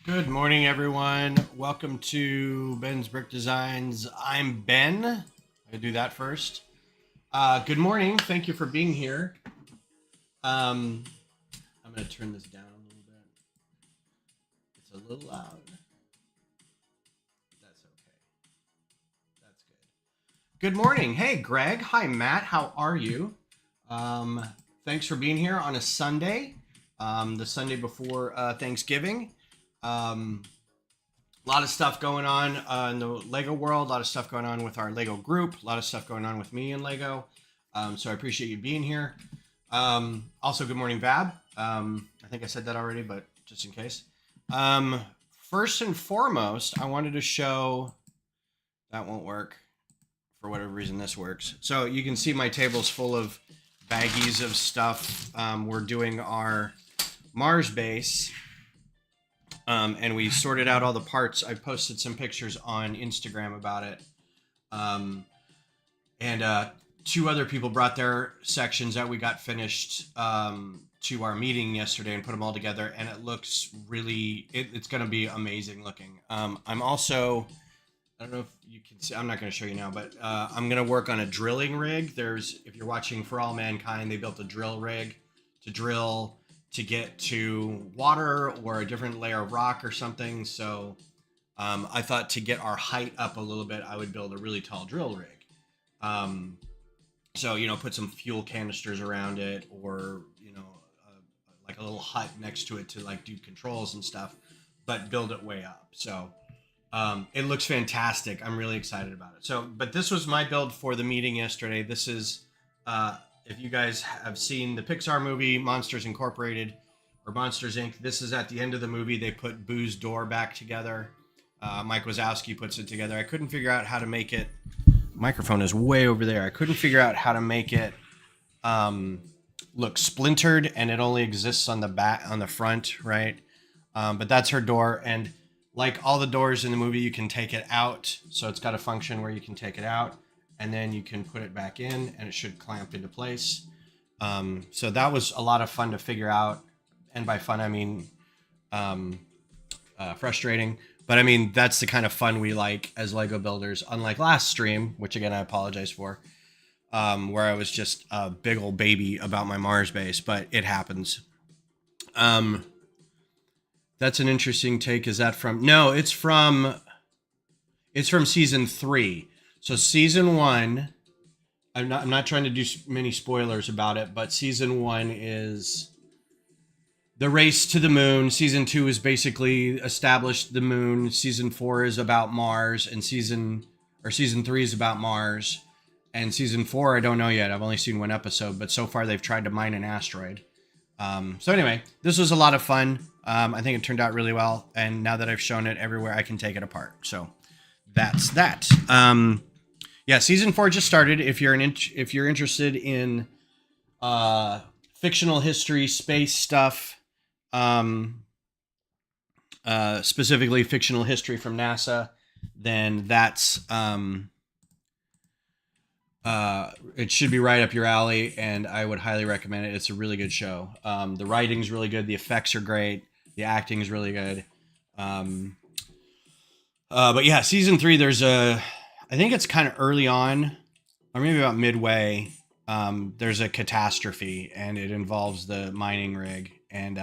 Good morning, everyone. Welcome to Ben's Brick Designs. I'm Ben. I do that first. Good morning. Thank you for being here. Um, I'm going to turn this down a little bit. It's a little loud. That's okay. That's good. Good morning. Hey, Greg. Hi, Matt. How are you? Um, Thanks for being here on a Sunday, the Sunday before Thanksgiving. Um, A lot of stuff going on in the Lego world. A lot of stuff going on with our Lego group. A lot of stuff going on with me and Lego. So I appreciate you being here. Also, good morning, Vab. I think I said that already, but just in case. First and foremost, I wanted to show that won't work for whatever reason. This works. So you can see my table's full of baggies of stuff. We're doing our Mars base. And we sorted out all the parts. I posted some pictures on Instagram about it. And two other people brought their sections that we got finished to our meeting yesterday and put them all together. And it looks really, it's going to be amazing looking. I'm also, I don't know if you can see, I'm not going to show you now, but I'm going to work on a drilling rig. If you're watching For All Mankind, they built a drill rig to drill to get to water or a different layer of rock or something. So I thought to get our height up a little bit, I would build a really tall drill rig. So, put some fuel canisters around it or, like a little hut next to it to like do controls and stuff, but build it way up. So it looks fantastic. I'm really excited about it. So, but this was my build for the meeting yesterday. This is, if you guys have seen the Pixar movie Monsters Incorporated or Monsters Inc., this is at the end of the movie. They put Boo's door back together. Mike Wazowski puts it together. I couldn't figure out how to make it. Microphone is way over there. I couldn't figure out how to make it look splintered, and it only exists on the back, on the front, right? But that's her door, and like all the doors in the movie, you can take it out. So it's got a function where you can take it out, and then you can put it back in, and it should clamp into place. So that was a lot of fun to figure out, and by fun I mean frustrating. But I mean that's the kind of fun we like as Lego builders. Unlike last stream, which again I apologize for, where I was just a big old baby about my Mars base, but it happens. That's an interesting take. Is that from? No, it's from season 3. So season 1, I'm not trying to do many spoilers about it, but season 1 is the race to the moon. Season 2 is basically established the moon. Season 4 is about Mars, and season 3 is about Mars. And season 4, I don't know yet. I've only seen one episode, but so far they've tried to mine an asteroid. So anyway, this was a lot of fun. I think it turned out really well. And now that I've shown it everywhere, I can take it apart. So that's that. Yeah, season 4 just started. If you're interested in fictional history, space stuff, specifically fictional history from NASA, then that's it should be right up your alley, and I would highly recommend it. It's a really good show. The writing's really good. The effects are great. The acting is really good. But yeah, season 3, I think it's kind of early on, or maybe about midway. There's a catastrophe, and it involves the mining rig. And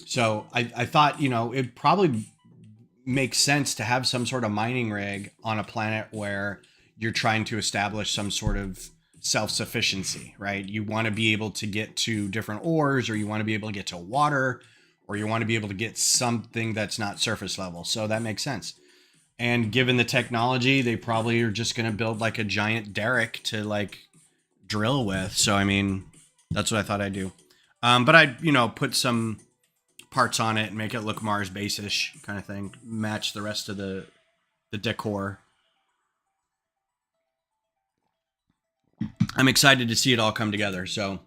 so I thought, it probably makes sense to have some sort of mining rig on a planet where you're trying to establish some sort of self-sufficiency, right? You want to be able to get to different ores, or you want to be able to get to water, or you want to be able to get something that's not surface level. So that makes sense. And given the technology, they probably are just going to build like a giant derrick to like drill with. So, I mean, that's what I thought I'd do. But I'd, put some parts on it and make it look Mars base-ish kind of thing. Match the rest of the decor. I'm excited to see it all come together. So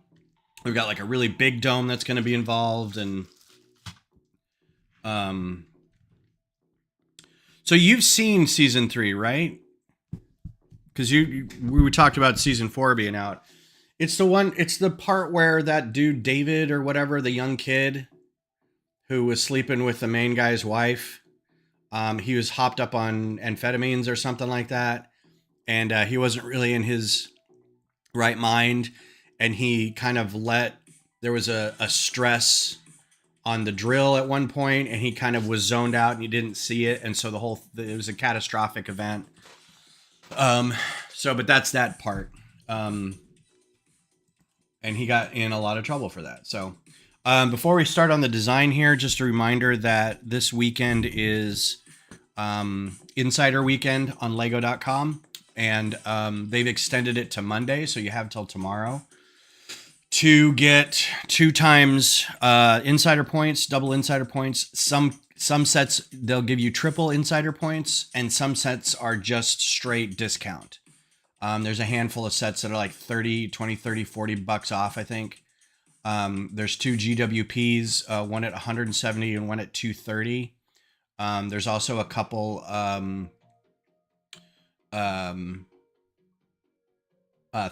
we've got like a really big dome that's going to be involved, and so you've seen season 3, right? Because we talked about season 4 being out. It's the part where that dude David or whatever, the young kid who was sleeping with the main guy's wife. He was hopped up on amphetamines or something like that. And he wasn't really in his right mind. And he kind of there was a stress on the drill at one point, and he kind of was zoned out and he didn't see it. And so it was a catastrophic event. But that's that part. And he got in a lot of trouble for that. So, before we start on the design here, just a reminder that this weekend is, Insider Weekend on Lego.com. And, they've extended it to Monday. So you have till tomorrow to get 2 times, insider points, double insider points. Some sets, they'll give you triple insider points, and some sets are just straight discount. There's a handful of sets that are like 30, 20, 30, 40 bucks off, I think. There's 2 GWPs, one at 170 and one at 230. There's also a couple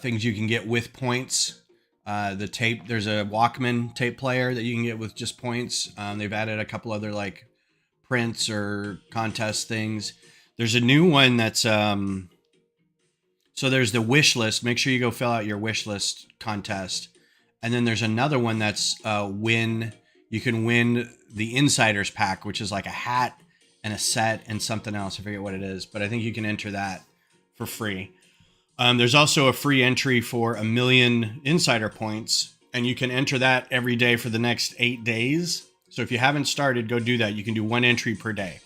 things you can get with points. The tape, there's a Walkman tape player that you can get with just points. They've added a couple other like prints or contest things. There's a new one that's so there's the wish list. Make sure you go fill out your wish list contest. And then there's another one that's you can win the Insiders pack, which is like a hat and a set and something else. I forget what it is, but I think you can enter that for free. There's also a free entry for 1 million insider points, and you can enter that every day for the next 8 days. So if you haven't started, go do that. You can do 1 entry per day.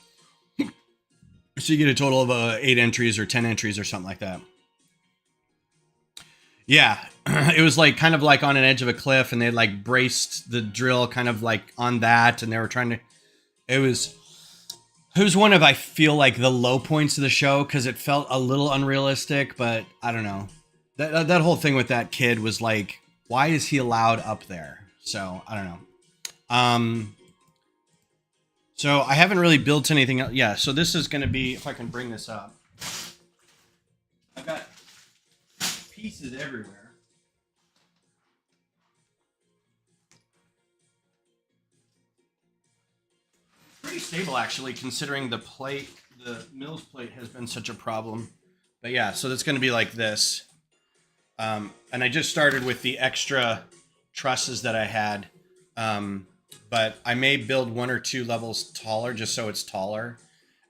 So you get a total of 8 entries or 10 entries or something like that. Yeah, it was like kind of like on an edge of a cliff, and they like braced the drill kind of like on that, and they were trying to. It was one of, I feel like, the low points of the show, because it felt a little unrealistic, but I don't know. That whole thing with that kid was like, why is he allowed up there? So I don't know. So I haven't really built anything else. Yeah, so this is going to be, if I can bring this up. I've got pieces everywhere. Pretty stable, actually, considering the Mills plate has been such a problem. But yeah, so that's going to be like this. And I just started with the extra trusses that I had. But I may build 1 or 2 levels taller just so it's taller.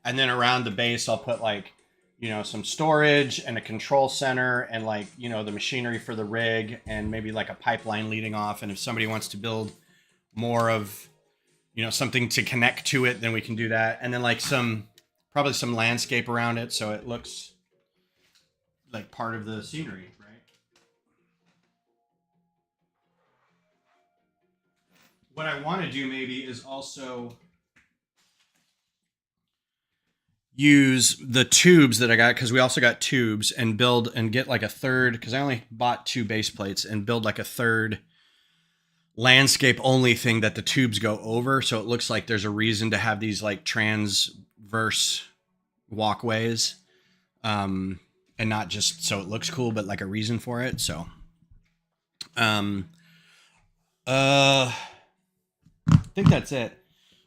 And then around the base, I'll put like, some storage and a control center and like, the machinery for the rig and maybe like a pipeline leading off. And if somebody wants to build more of, something to connect to it, then we can do that. And then like probably some landscape around it, so it looks like part of the scenery, right? What I want to do maybe is also use the tubes that I got, because we also got tubes, and build and get like a third, because I only bought 2 base plates, and build like a third landscape only thing that the tubes go over, so it looks like there's a reason to have these like transverse walkways, and not just so it looks cool, but like a reason for it. So I think that's it.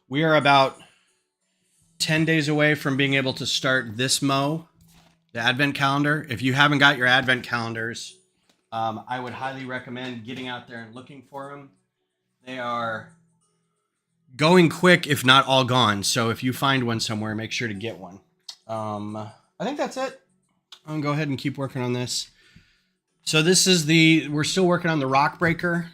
We are about 10 days away from being able to start this the advent calendar. If you haven't got your advent calendars, I would highly recommend getting out there and looking for them. They are going quick, if not all gone. So if you find one somewhere, make sure to get one. I think that's it. I'm going to go ahead and keep working on this. So this is we're still working on the Rockbreaker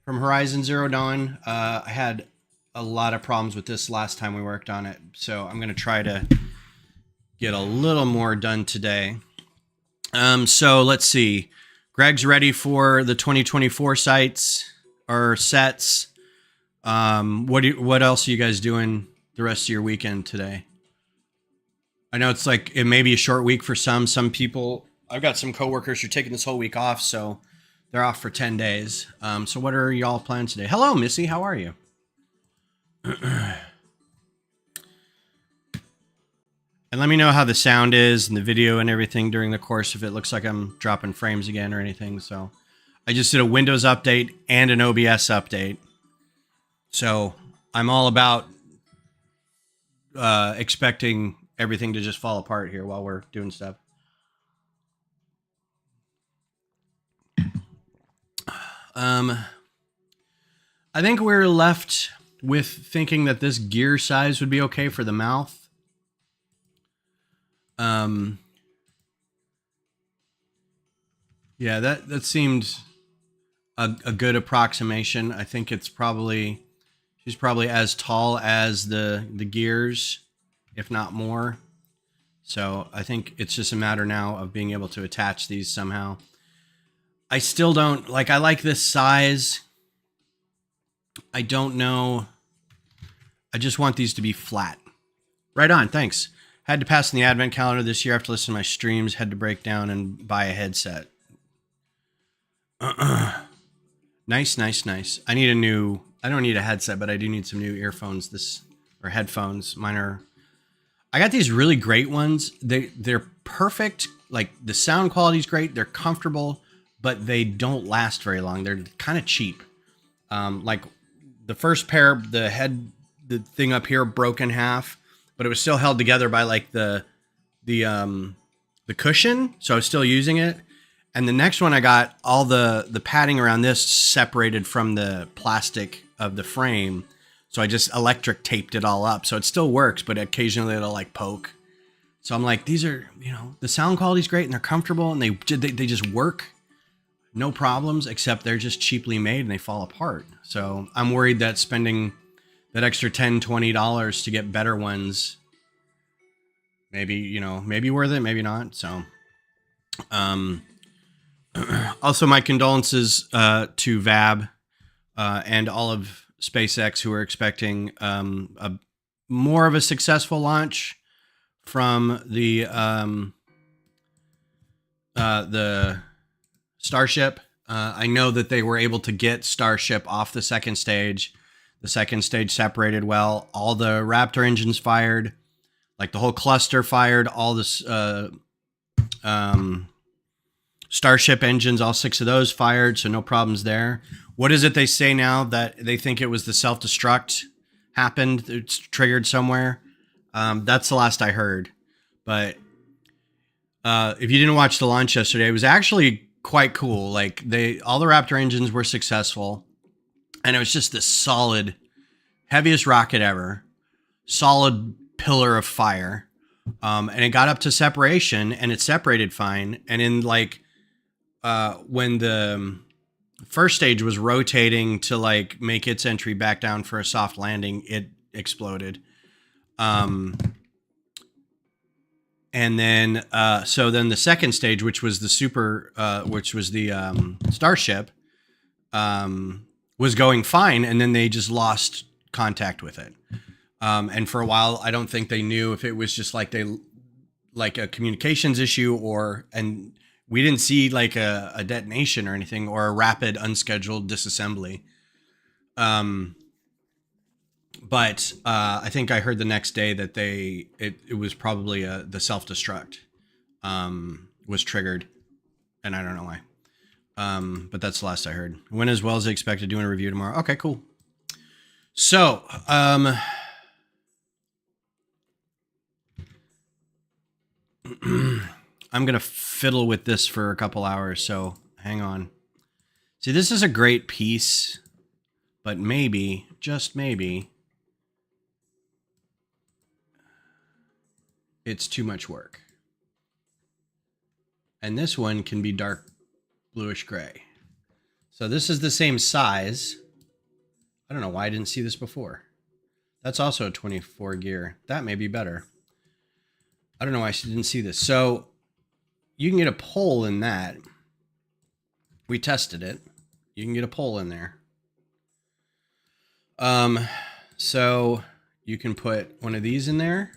from Horizon Zero Dawn. I had a lot of problems with this last time we worked on it. So I'm going to try to get a little more done today. So let's see. Greg's ready for the 2024 sites or sets. What else are you guys doing the rest of your weekend today? I know it's like, it may be a short week for some people. I've got some coworkers who are taking this whole week off, so they're off for 10 days. So what are y'all plans today? Hello, Missy. How are you? And let me know how the sound is and the video and everything during the course, if it looks like I'm dropping frames again or anything. So I just did a Windows update and an OBS update. So I'm all about expecting everything to just fall apart here while we're doing stuff. I think we're left with thinking that this gear size would be okay for the mouth. Yeah, that seemed a good approximation. I think it's probably, she's probably as tall as the gears, if not more. So I think it's just a matter now of being able to attach these somehow. I still don't like, I like this size. I don't know. I just want these to be flat. Right on. Thanks. Had to pass in the advent calendar this year after listening to my streams. Had to break down and buy a headset. Nice. I need a new, I don't need a headset, but I do need some new earphones or headphones. Mine are, I got these really great ones. They're perfect. Like the sound quality is great. They're comfortable, but they don't last very long. They're kind of cheap. Like the first pair, the thing up here broke in half, but it was still held together by like the cushion. So I was still using it. And the next one I got, all the padding around this separated from the plastic of the frame. So I just electric taped it all up. So it still works, but occasionally it'll like poke. So I'm like, these are, the sound quality's great and they're comfortable and they just work. No problems, except they're just cheaply made and they fall apart. So I'm worried that spending that extra $10, $20 to get better ones, maybe worth it, maybe not. So, also my condolences to Vab and all of SpaceX who are expecting more of a successful launch from the Starship. I know that they were able to get Starship off the second stage. The second stage separated well. All the Raptor engines fired. Like the whole cluster fired. All this Starship engines, all 6 of those fired. So no problems there. What is it they say now that they think it was the self-destruct happened? It's triggered somewhere. That's the last I heard. But if you didn't watch the launch yesterday, it was actually quite cool. Like all the Raptor engines were successful, and it was just this solid, heaviest rocket ever, solid pillar of fire. And it got up to separation, and it separated fine. And in like when the first stage was rotating to like make its entry back down for a soft landing, it exploded. And then, so then the second stage, which was the Starship, was going fine. And then they just lost contact with it. And for a while, I don't think they knew if it was just like a communications issue and we didn't see like a detonation or anything or a rapid unscheduled disassembly. But I think I heard the next day that it was probably the self-destruct was triggered, and I don't know why. But that's the last I heard. When as well as expected doing a review tomorrow. Okay, cool. So I'm gonna fiddle with this for a couple hours. So hang on. See, this is a great piece, but maybe, just maybe, it's too much work. And this one can be dark bluish gray. So this is the same size. I don't know why I didn't see this before. That's also a 24 gear. That may be better. I don't know why I didn't see this. So you can get a pole in that. We tested it. You can get a pole in there. So you can put one of these in there.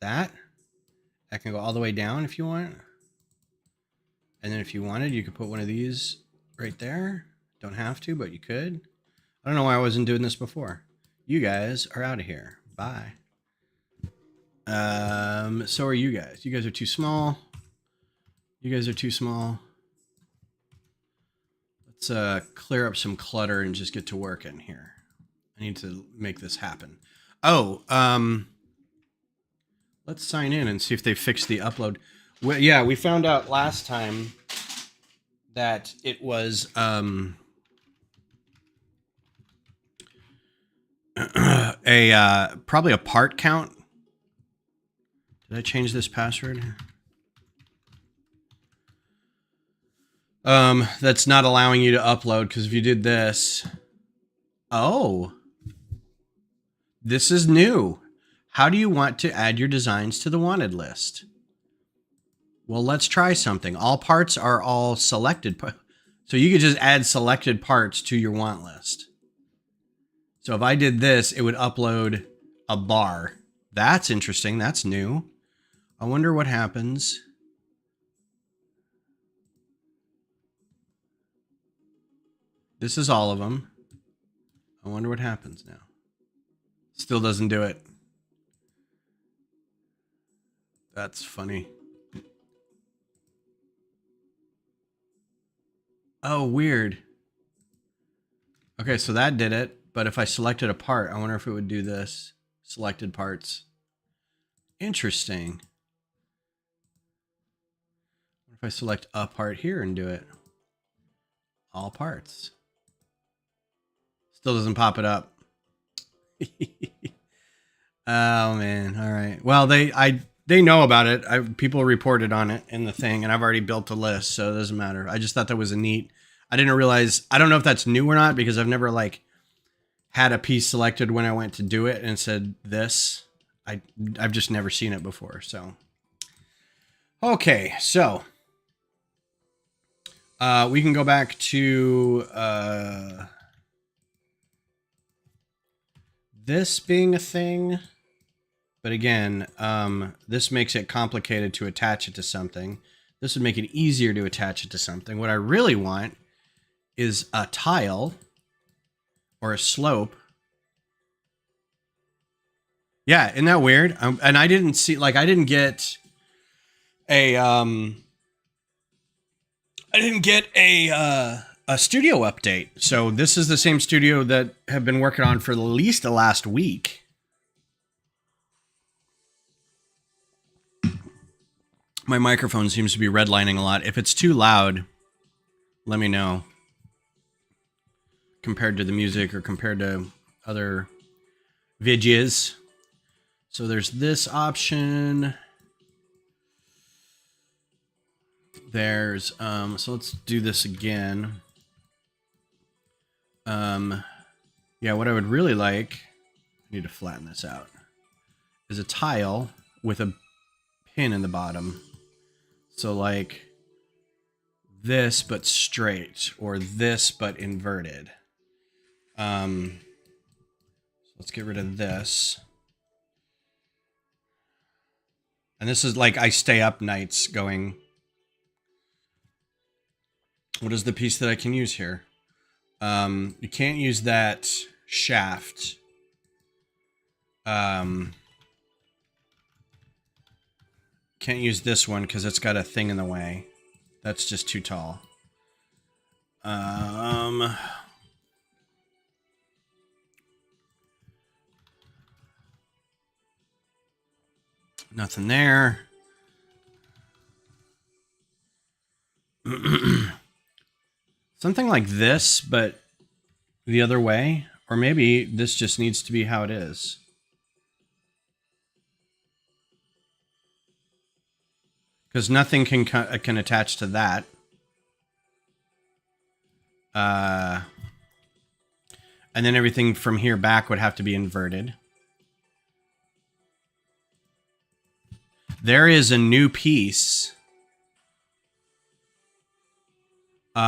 That can go all the way down if you want. And then if you wanted, you could put one of these right there. Don't have to, but you could. I don't know why I wasn't doing this before. You guys are out of here. Bye. So are you guys. You guys are too small. You guys are too small. Let's clear up some clutter and just get to work in here. I need to make this happen. Oh, let's sign in and see if they fixed the upload. Well, yeah, we found out last time that it was probably a part count. Did I change this password? That's not allowing you to upload, because if you did this... Oh. This is new. How do you want to add your designs to the wanted list? Well, let's try something. All parts are all selected. So you could just add selected parts to your want list. So if I did this, it would upload a bar. That's interesting. That's new. I wonder what happens. This is all of them. I wonder what happens now. Still doesn't do it. That's funny. Oh, weird. Okay, so that did it. But if I selected a part, I wonder if it would do this. Selected parts. Interesting. What if I select a part here and do it? All parts. Still doesn't pop it up. Oh man. All right. Well, they know about it. People reported on it in the thing, and I've already built a list, so it doesn't matter. I just thought that was a neat. I didn't realize. I don't know if that's new or not, because I've never like had a piece selected when I went to do it and it said this. I've just never seen it before. So okay, so we can go back to this being a thing. But again, this makes it complicated to attach it to something. This would make it easier to attach it to something. What I really want is a tile or a slope. Yeah, isn't that weird? And I didn't see, like, I didn't get a studio update. So this is the same studio that have been working on for at least the last week. My microphone seems to be redlining a lot. If it's too loud, let me know. Compared to the music or compared to other videos. So there's this option. There's, so let's do this again. Yeah, what I would really like, I need to flatten this out, is a tile with a pin in the bottom. So like this, but straight, or this, but inverted. So let's get rid of this. And this is like, I stay up nights going, what is the piece that I can use here? You can't use that shaft. Can't use this one because it's got a thing in the way. That's just too tall. Nothing there. Something like this, but the other way. Or maybe this just needs to be how it is. Because nothing can attach to that. And then everything from here back would have to be inverted. There is a new piece. See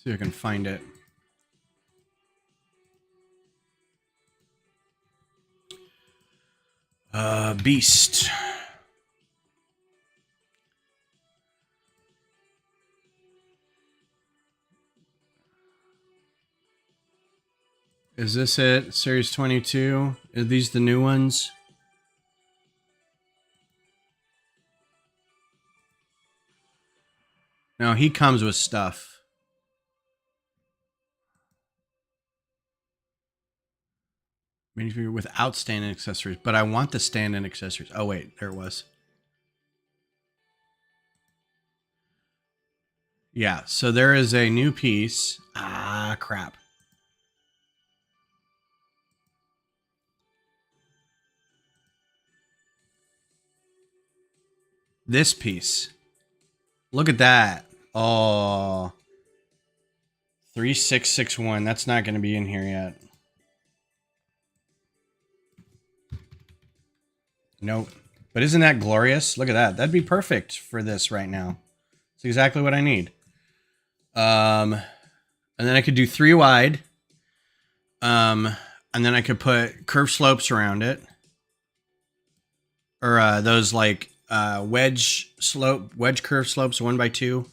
if I can find it. Beast. Is this it? Series 22? Are these the new ones? No, he comes with stuff. Minifigure without stand-in accessories, but I want the stand-in accessories. Oh wait, there it was. Yeah, so there is a new piece. Ah, crap. This piece. Look at that. Oh. 3661. That's not going to be in here yet. Nope. But isn't that glorious? Look at that. That'd be perfect for this right now. It's exactly what I need. And then I could do 3 wide. And then I could put curved slopes around it. Or those like wedge curve slopes 1x2.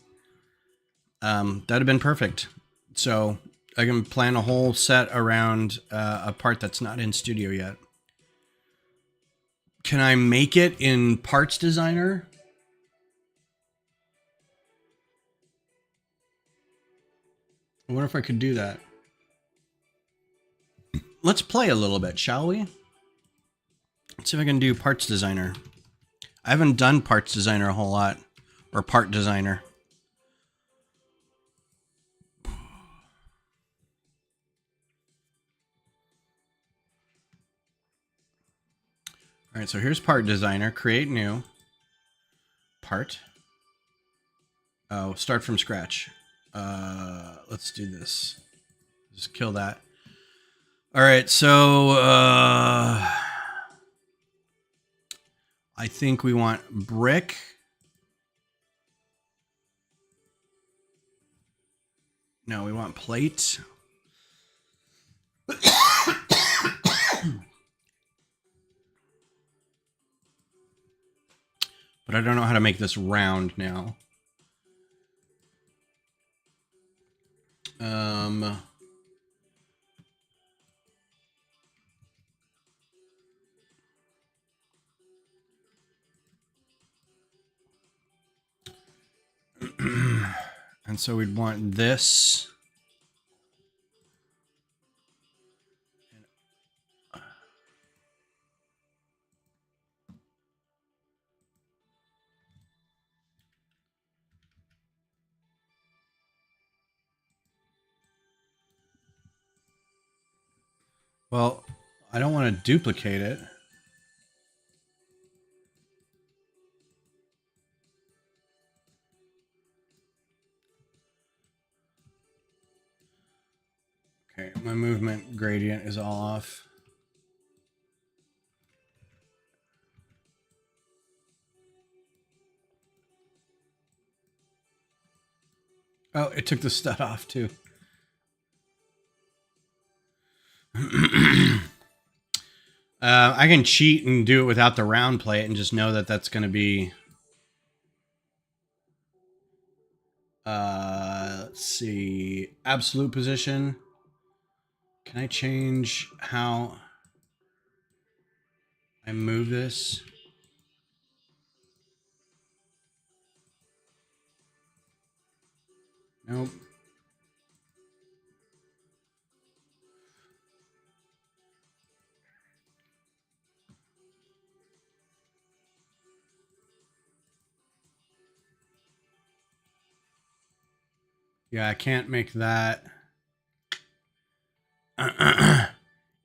That'd have been perfect. So I can plan a whole set around a part that's not in studio yet. Can I make it in Parts Designer? I wonder if I could do that. Let's play a little bit, shall we? Let's see if I can do Parts Designer. I haven't done Parts Designer a whole lot. Or Part Designer. All right, so here's Part Designer. Create new. Part. Oh, start from scratch. Let's do this. Just kill that. All right, so I think we want brick. No, we want plate. But I don't know how to make this round now. And so we'd want this. Well, I don't want to duplicate it. Okay, my movement gradient is all off. Oh, it took the stud off too. I can cheat and do it without the round plate and just know that that's going to be... let's see. Absolute position. Can I change how I move this? Nope. Yeah, I can't make that.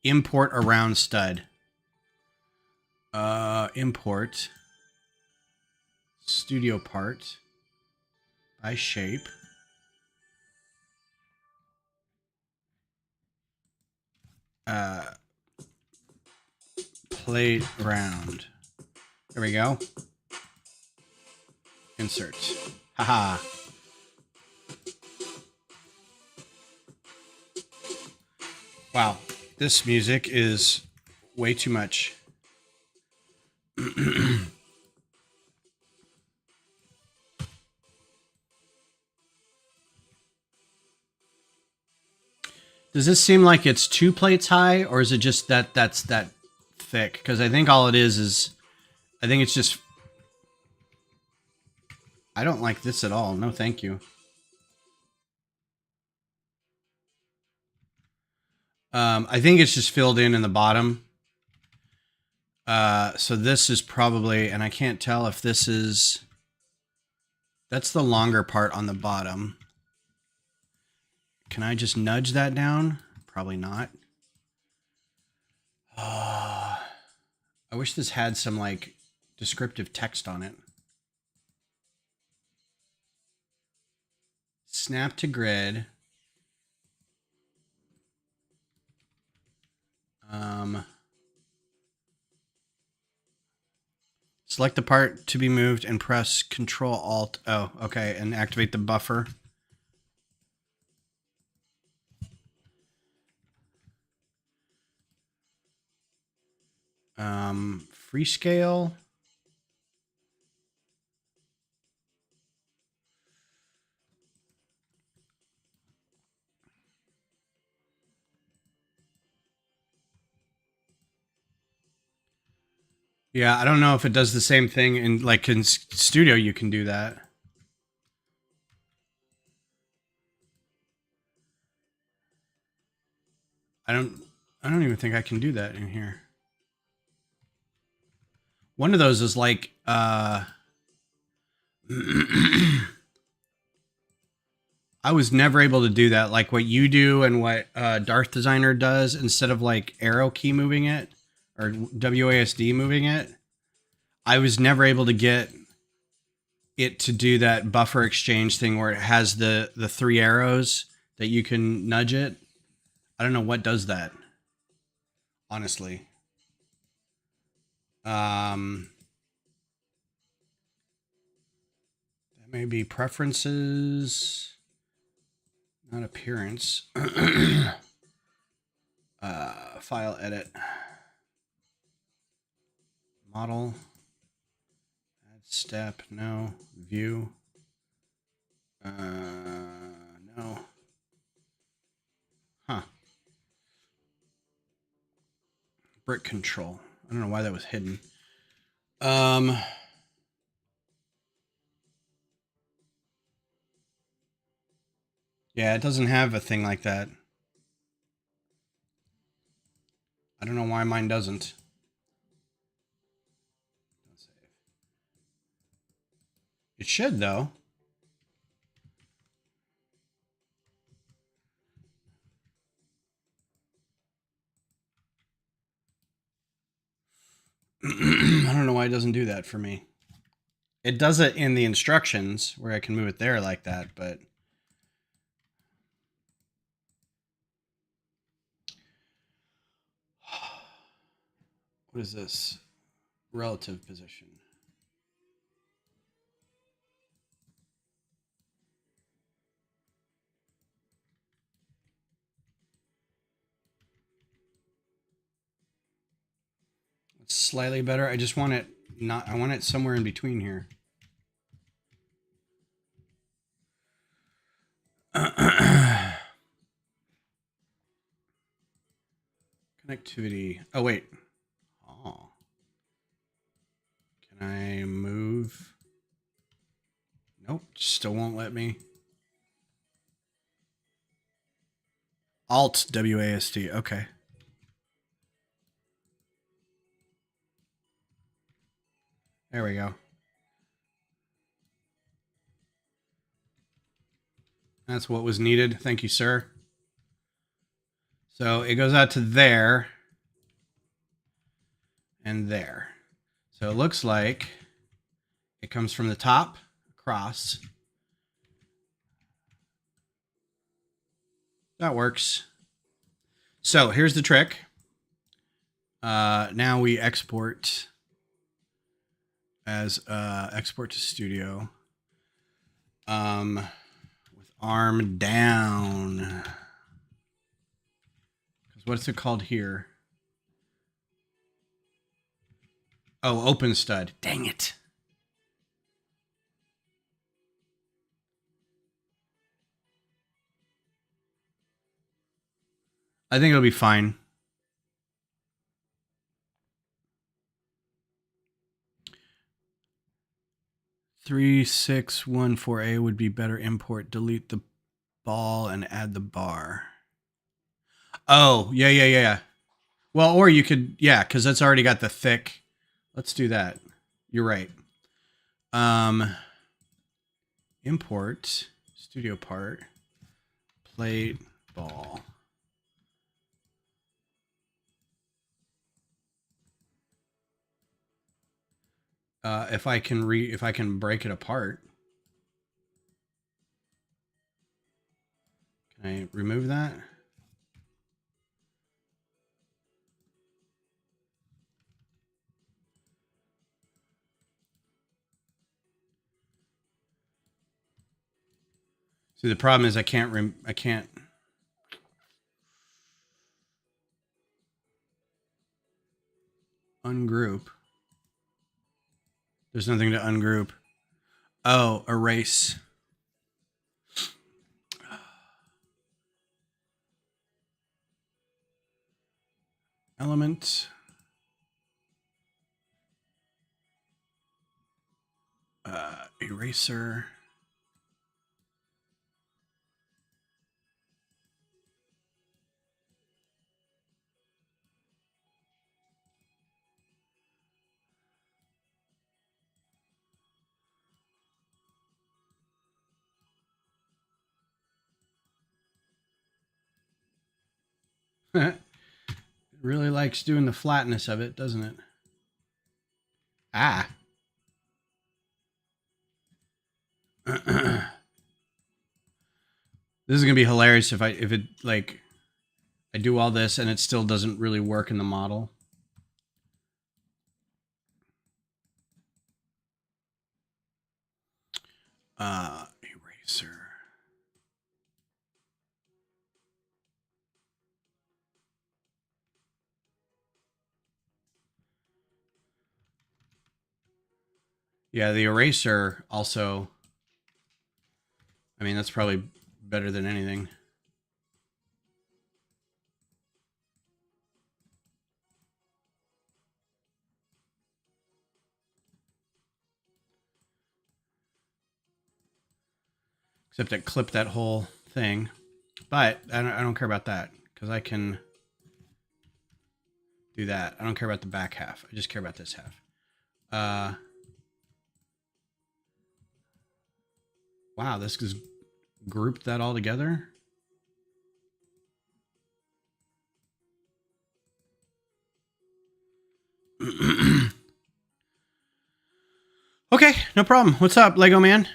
Import around stud. Import. Studio part. By shape. Plate round. There we go. Insert. Haha. Wow, this music is way too much. Does this seem like it's 2 plates high, or is it just that that's that thick? Because I think all it is I think it's just... I don't like this at all. No, thank you. I think it's just filled in the bottom. So this is probably, and I can't tell if this is, that's the longer part on the bottom. Can I just nudge that down? Probably not. I wish this had some like descriptive text on it. Snap to grid. Select the part to be moved and press Control Alt. Oh, okay, and activate the buffer. Freescale. Yeah, I don't know if it does the same thing in like in Studio. You can do that. I don't even think I can do that in here. One of those is like I was never able to do that, like what you do and what Darth Designer does. Instead of like arrow key moving it or WASD moving it, I was never able to get it to do that buffer exchange thing where it has the three arrows that you can nudge it. I don't know what does that, honestly. That may be preferences, not appearance. File edit. Model. Add step. No. View. No. Huh. Brick control. I don't know why that was hidden. Yeah, it doesn't have a thing like that. I don't know why mine doesn't. It should, though. I don't know why it doesn't do that for me. It does it in the instructions where I can move it there like that, but what is this? Relative position. It's slightly better. I just want it not, I want it somewhere in between here. Connectivity. Oh, wait. Oh. Can I move? Nope. Still won't let me. Alt WASD. Okay. There we go. That's what was needed. Thank you, sir. So it goes out to there and there. So it looks like it comes from the top across. That works. So here's the trick. Now we export as export to studio with arm down. What's it called here? Oh, open stud. Dang it. I think it'll be fine. Three, 6, 1, 4A would be better. Import, delete the ball, and add the bar. Oh, yeah. Well, or you could, yeah, because that's already got the thick. Let's do that. You're right. Import studio part, plate, ball. If I can break it apart, can I remove that? See, the problem is I can't ungroup. There's nothing to ungroup. Oh, erase. Element. Eraser. It really likes doing the flatness of it, doesn't it? Ah. This is gonna be hilarious if it like I do all this and it still doesn't really work in the model. Eraser. Yeah, the eraser also. I mean, that's probably better than anything. Except it clipped that whole thing. But I don't care about that because I can do that. I don't care about the back half. I just care about this half. Wow, this is grouped that all together. Okay, no problem. What's up, Lego man?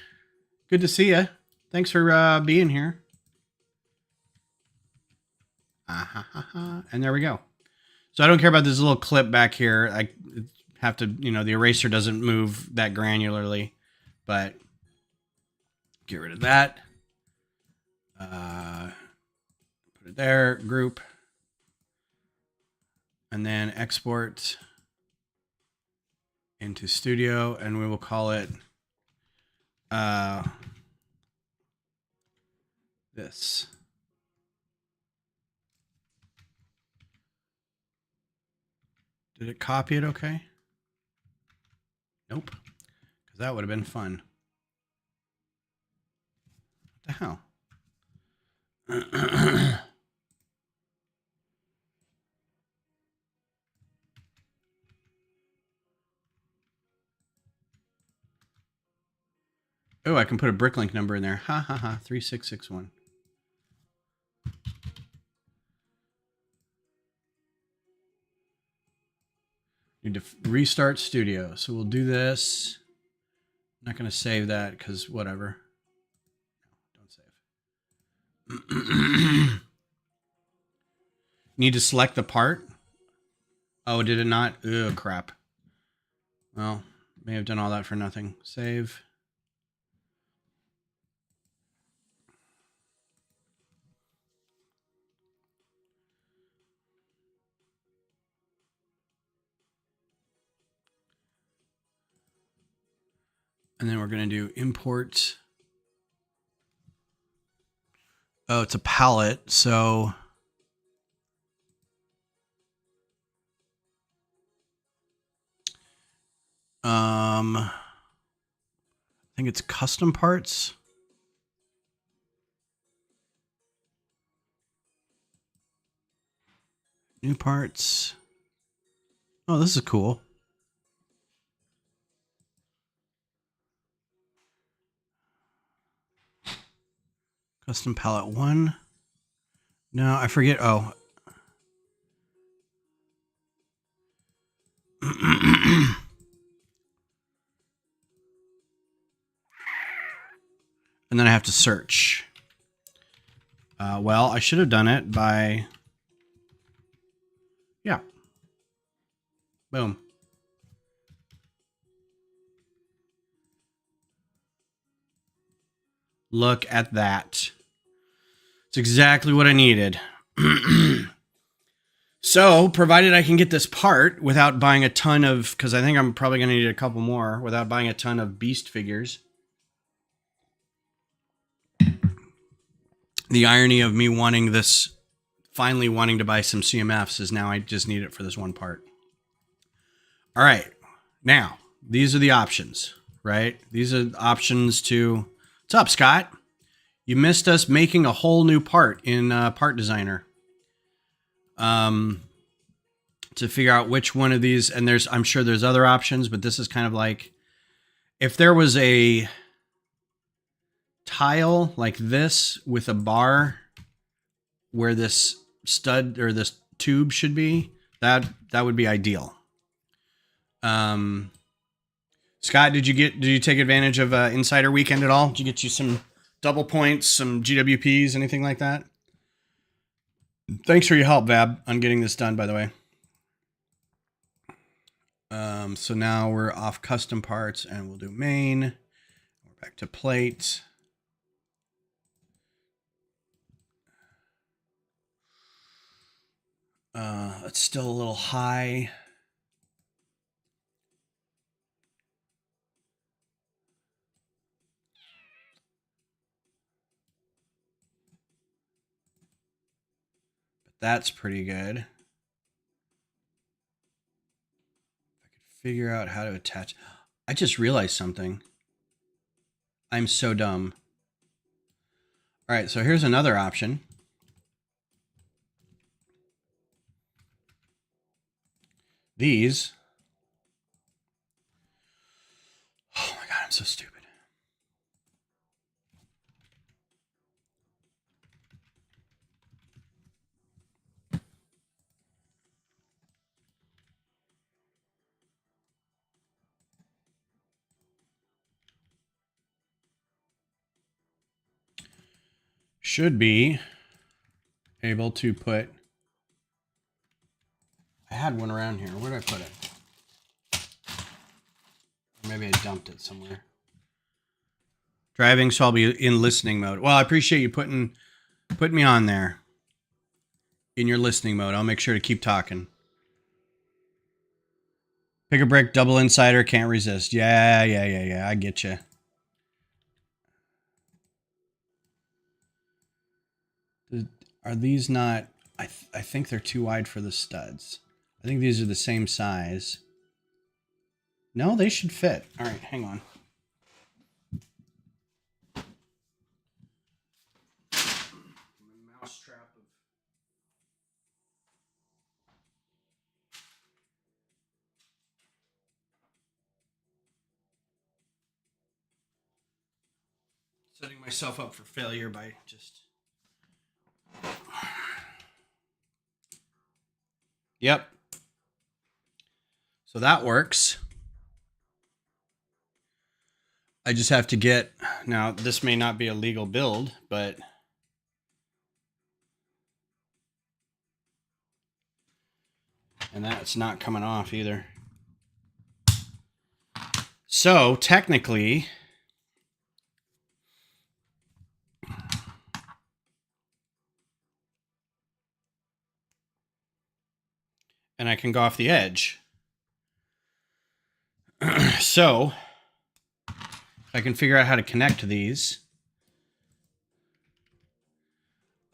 Good to see you. Thanks for being here. And there we go. So I don't care about this little clip back here. I have to, the eraser doesn't move that granularly, but get rid of that. Put it there, group, and then export into Studio, and we will call it this. Did it copy it okay? Nope, because that would have been fun. What the hell? Oh, I can put a bricklink number in there. 3661. Need to restart Studio. So we'll do this. I'm not going to save that because whatever. No, don't save. Need to select the part. Oh, did it not? Ugh, crap. Well, may have done all that for nothing. Save. And then we're going to do import. Oh, it's a palette. So I think it's custom parts. New parts. Oh, this is cool. Custom palette 1. No, I forget. Oh. And then I have to search. Well, I should have done it by... Yeah. Boom. Look at that. It's exactly what I needed. So, provided I can get this part without buying a ton of... Because I think I'm probably going to need a couple more without buying a ton of beast figures. The irony of me wanting this... Finally wanting to buy some CMFs is now I just need it for this one part. All right. Now, these are the options, right? These are options to... What's up, Scott? You missed us making a whole new part in Part Designer. To figure out which one of these, and I'm sure there's other options, but this is kind of like, if there was a tile like this with a bar where this stud or this tube should be, that would be ideal. Scott, did you take advantage of Insider Weekend at all? Did you get you some double points, some GWPs, anything like that? Thanks for your help, Vab, on getting this done, by the way. So now we're off custom parts and we'll do main. We're back to plate. It's still a little high. But that's pretty good. Figure out how to attach. I just realized something. I'm so dumb. All right, so here's another option. These. Oh my God, I'm so stupid. Should be able to put... I had one around here. Where did I put it? Maybe I dumped it somewhere. Driving, so I'll be in listening mode. Well, I appreciate you putting me on there. In your listening mode. I'll make sure to keep talking. Pick a brick, double insider, can't resist. Yeah. I get you. Are these not... I think they're too wide for the studs. I think these are the same size. No, they should fit. All right, hang on. Mousetrap of... Setting myself up for failure by just... Yep. So that works. I just have to get... Now, this may not be a legal build, but... And that's not coming off either. So, technically... And I can go off the edge. So, I can figure out how to connect these.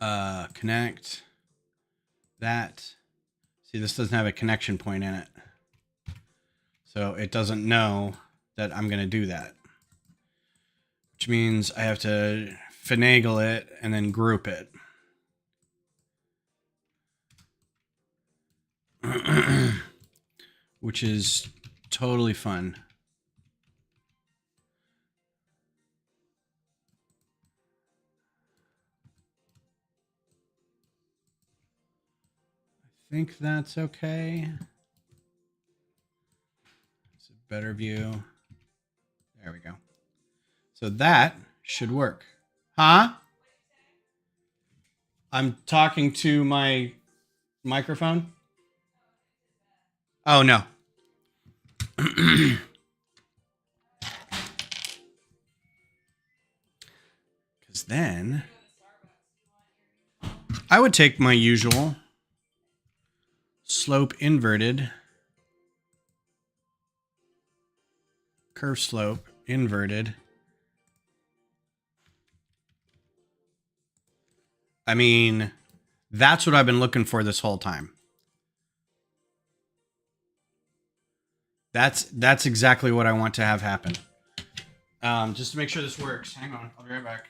Connect that. See, this doesn't have a connection point in it. So it doesn't know that I'm going to do that. Which means I have to finagle it and then group it. which is totally fun. I think that's okay. It's a better view. There we go. So that should work. Huh? I'm talking to my microphone. Oh, no. Because then I would take my usual slope inverted, curve slope inverted. I mean, that's what I've been looking for this whole time. That's exactly what I want to have happen. Just to make sure this works. Hang on, I'll be right back.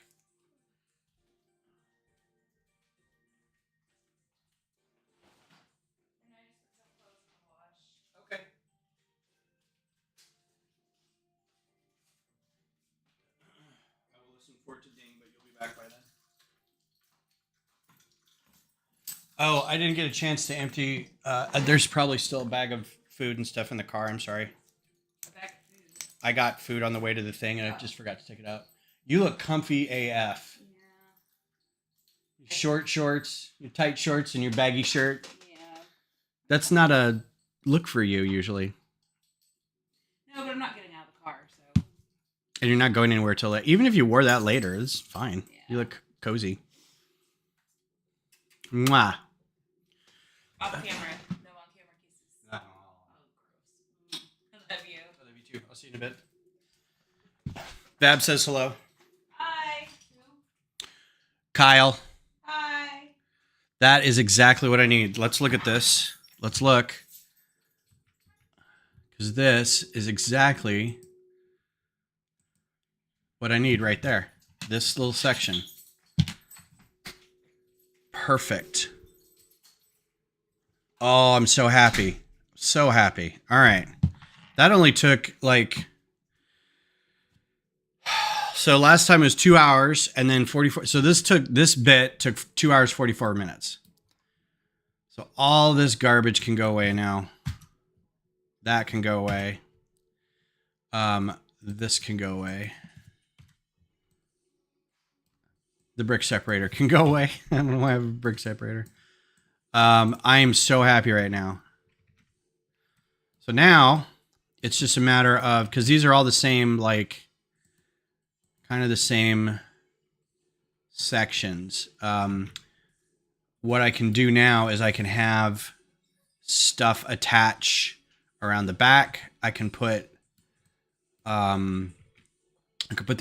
Okay. I will listen for it to ding, but you'll be back by then. Oh, I didn't get a chance to empty. There's probably still a bag of food and stuff in the car. I'm sorry. A bag of food? I got food on the way to the thing, and I just forgot to take it out. You look comfy AF. Yeah. Short shorts, your tight shorts, and your baggy shirt. Yeah. That's not a look for you usually. No, but I'm not getting out of the car, so. And you're not going anywhere till late. Even if you wore that later, it's fine. Yeah. You look cozy. Mwah. Off camera. No on-camera kisses. Oh, gross. I love you. I love you too. I'll see you in a bit. Bab says hello. Hi. Kyle. Hi. That is exactly what I need. Let's look at this. Let's look. Because this is exactly what I need right there. This little section. Perfect. Oh, I'm so happy. So happy. All right. That only took like... So last time it was 2 hours and then 44. So this bit took 2 hours, 44 minutes. So all this garbage can go away now. That can go away. This can go away. The brick separator can go away. I don't know why I have a brick separator. I am so happy right now. So now it's just a matter of, because these are all the same, like, kind of the same sections. What I can do now is I can have stuff attach around the back. I can put the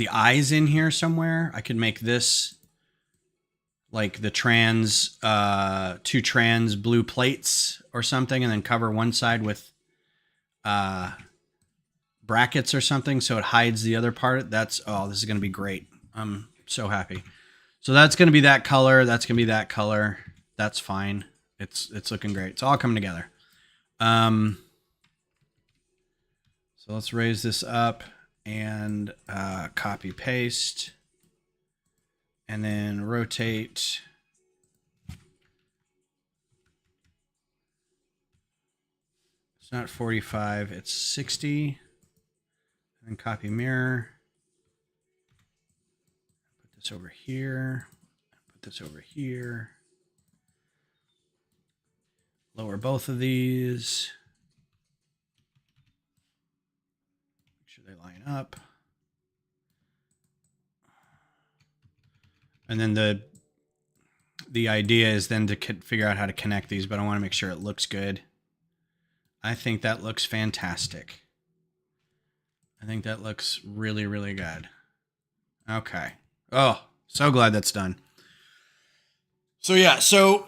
eyes in here somewhere. I could make this like the two trans blue plates or something, and then cover one side with brackets or something so it hides the other part. This is going to be great. I'm so happy. So that's going to be that color. That's going to be that color. That's fine. It's looking great. It's all coming together. So let's raise this up and copy paste and then rotate. It's not 45, it's 60. And copy mirror. Put this over here. Put this over here. Lower both of these. Make sure they line up. And then the idea is then to figure out how to connect these, but I want to make sure it looks good. I think that looks fantastic. I think that looks really, really good. Okay. Oh, so glad that's done. So yeah, so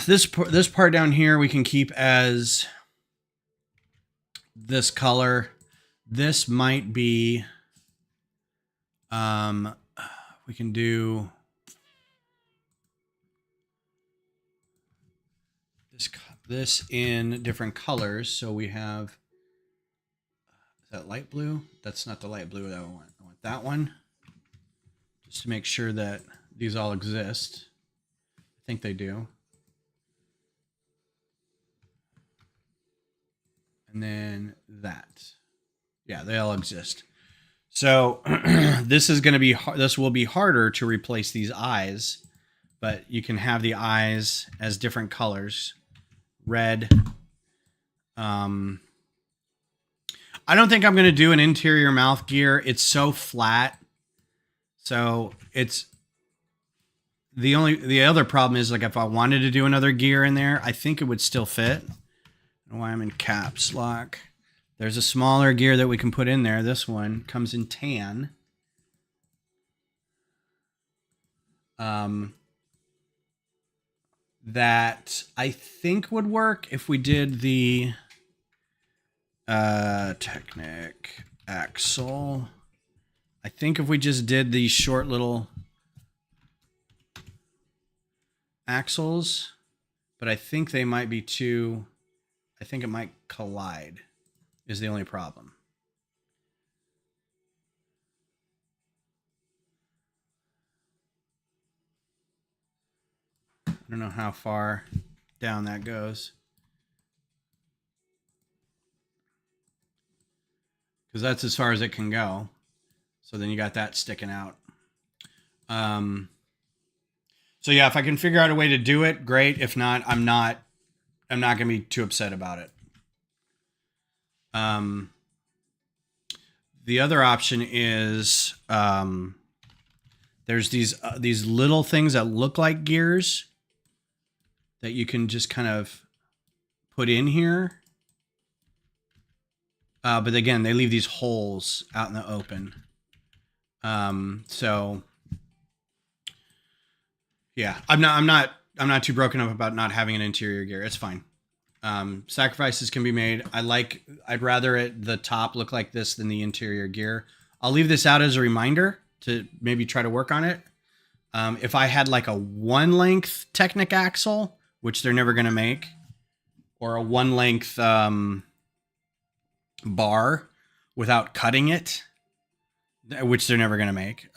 this part down here we can keep as this color. This might be, we can do this this in different colors. So we have, is that light blue? That's not the light blue that I want. I want that one, just to make sure that these all exist. I think they do. And then that. Yeah, they all exist. So this is going to be, this will be harder to replace these eyes, but you can have the eyes as different colors. Red. I don't think I'm going to do an interior mouth gear. It's so flat. So it's the other problem is, like, if I wanted to do another gear in there, I think it would still fit. I don't know why I'm in caps lock. There's a smaller gear that we can put in there. This one comes in tan. That I think would work if we did the Technic axle. I think if we just did these short little axles, but I think they might be too, I think it might collide is the only problem. I don't know how far down that goes, because that's as far as it can go. So then you got that sticking out. So yeah, if I can figure out a way to do it, great. If not, I'm not going to be too upset about it. The other option is, there's these little things that look like gears that you can just kind of put in here. But again, they leave these holes out in the open. So yeah, I'm not too broken up about not having an interior gear. It's fine. Sacrifices can be made. I'd rather the top look like this than the interior gear. I'll leave this out as a reminder to maybe try to work on it. If I had like a 1-length Technic axle, which they're never going to make, or a 1-length bar without cutting it, which they're never going to make.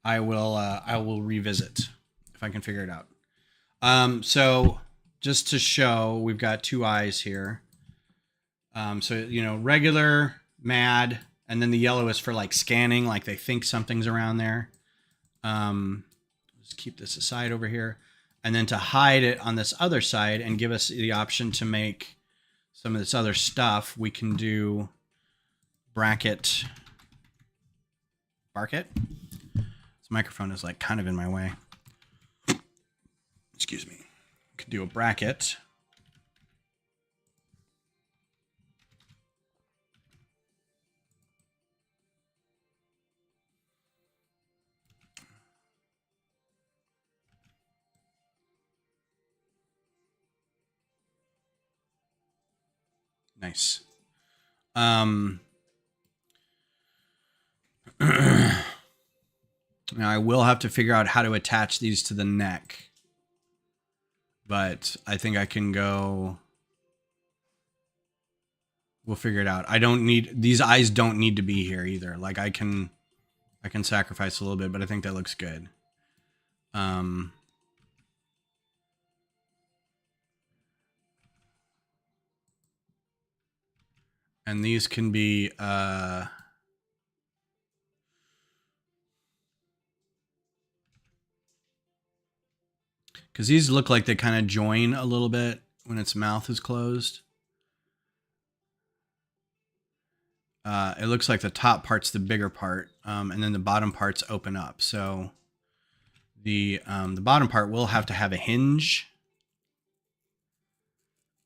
I will revisit if I can figure it out. So just to show, we've got 2 eyes here. So, regular, mad, and then the yellow is for like scanning, like they think something's around there. Let's keep this aside over here. And then to hide it on this other side and give us the option to make some of this other stuff, we can do bracket. This microphone is like kind of in my way. Excuse me. Could do a bracket. Nice. Now I will have to figure out how to attach these to the neck, but I think I can go. We'll figure it out. These eyes don't need to be here either. Like I can sacrifice a little bit, but I think that looks good. And these can be, because these look like they kind of join a little bit when its mouth is closed. It looks like the top part's the bigger part, and then the bottom parts open up. So the bottom part will have to have a hinge,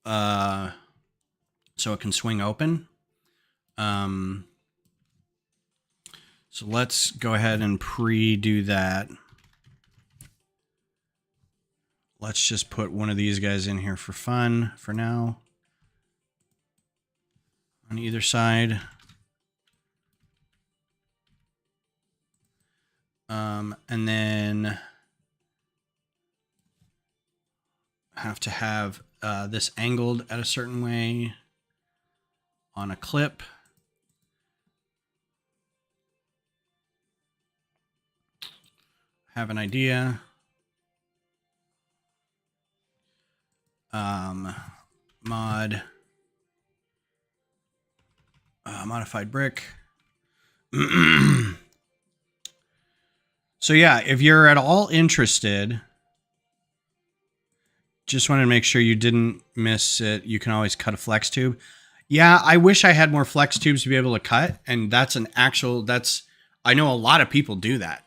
so it can swing open. So let's go ahead and pre-do that. Let's just put one of these guys in here for fun for now. On either side. And then have to have this angled at a certain way on a clip. Have an idea. Modified brick. So yeah, if you're at all interested, just wanted to make sure you didn't miss it. You can always cut a flex tube. Yeah, I wish I had more flex tubes to be able to cut. And that's I know a lot of people do that.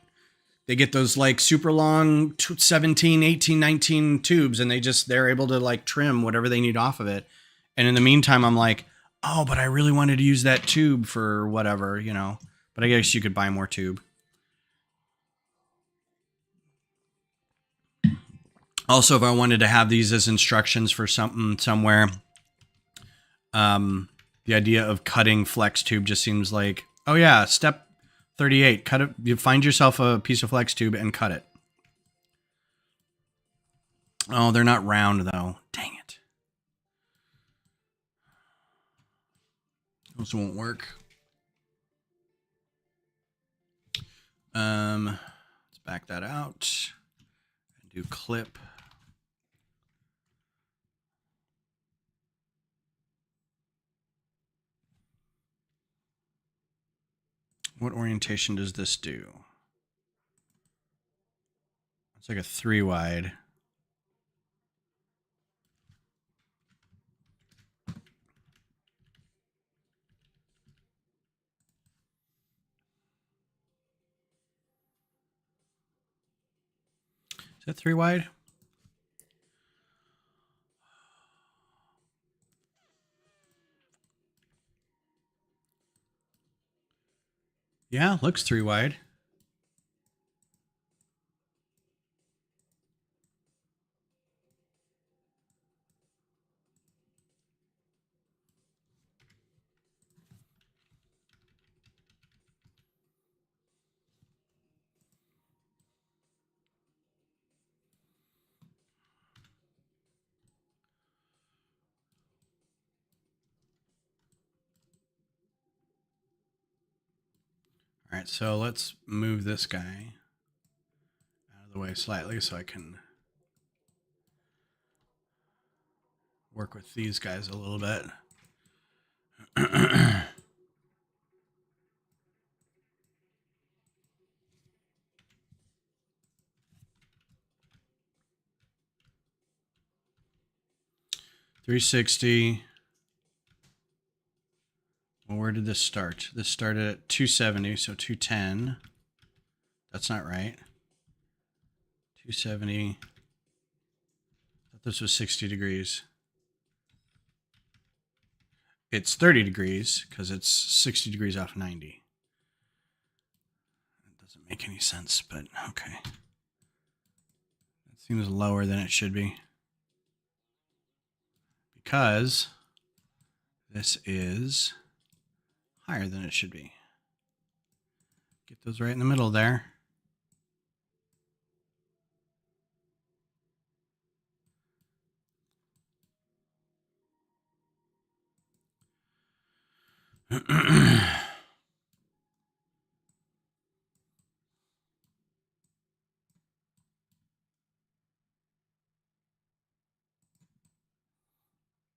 They get those like super long 17, 18, 19 tubes and they're able to like trim whatever they need off of it. And in the meantime, I'm like, oh, but I really wanted to use that tube for whatever, you know, but I guess you could buy more tube. Also, if I wanted to have these as instructions for something somewhere, the idea of cutting flex tube just seems like, oh yeah, step 38, cut it. You find yourself a piece of flex tube and cut it. Oh, they're not round though. Dang it. Those won't work. Let's back that out and do clip. What orientation does this do? It's like a 3 wide. Is that 3 wide? Yeah, looks 3 wide. All right, so let's move this guy out of the way slightly so I can work with these guys a little bit. 360. Well, where did this start? This started at 270, so 210. That's not right. 270. I thought this was 60 degrees. It's 30 degrees because it's 60 degrees off 90. That doesn't make any sense, but okay. That seems lower than it should be. Because this is higher than it should be. Get those right in the middle there.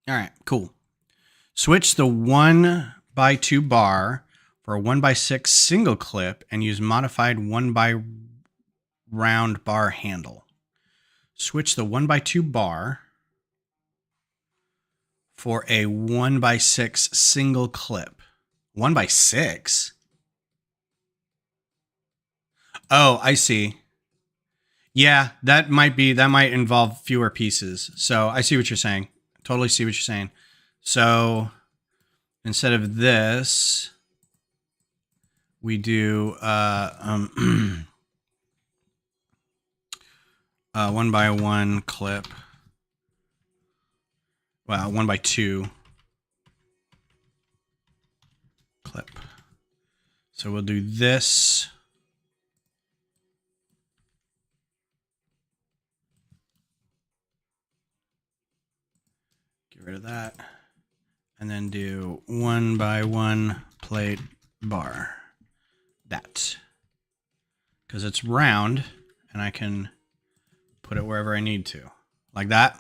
All right, cool. Switch the 1x2 bar for a 1x6 single clip and use modified 1x round bar handle. Switch the 1x2 bar for a 1x6 single clip. 1x6? Oh, I see. Yeah, that might involve fewer pieces. So I see what you're saying. Totally see what you're saying. So instead of this, we do 1x1 clip. Well, 1x2 clip. So we'll do this rid of that. And then do 1 by 1 plate bar. That. Because it's round and I can put it wherever I need to. Like that.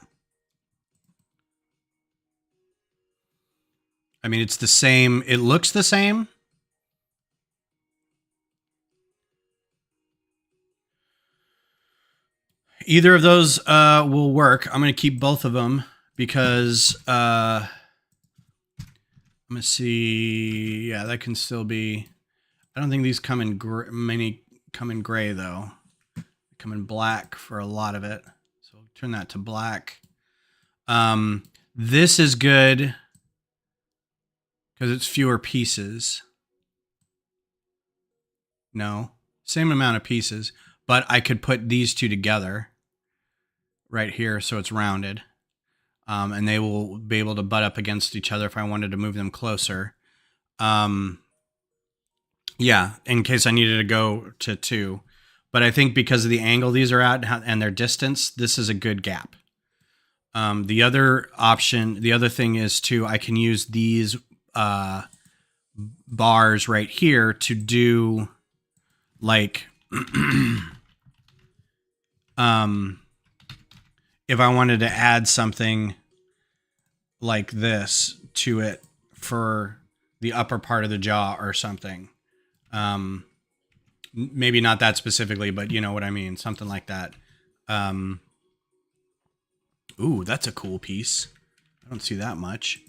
I mean, it's the same. It looks the same. Either of those will work. I'm going to keep both of them because I'm going to see. Yeah, that can still be. I don't think these come in many come in gray though. They come in black for a lot of it. So I'll turn that to black. This is good because it's fewer pieces. No, same amount of pieces, but I could put these two together right here so it's rounded. And they will be able to butt up against each other if I wanted to move them closer. Yeah, in case I needed to go to 2. But I think because of the angle these are at and their distance, this is a good gap. The other option, the other thing is too, I can use these bars right here to do like, if I wanted to add something like this to it for the upper part of the jaw or something. Maybe not that specifically, but you know what I mean? Something like that. Ooh, that's a cool piece. I don't see that much.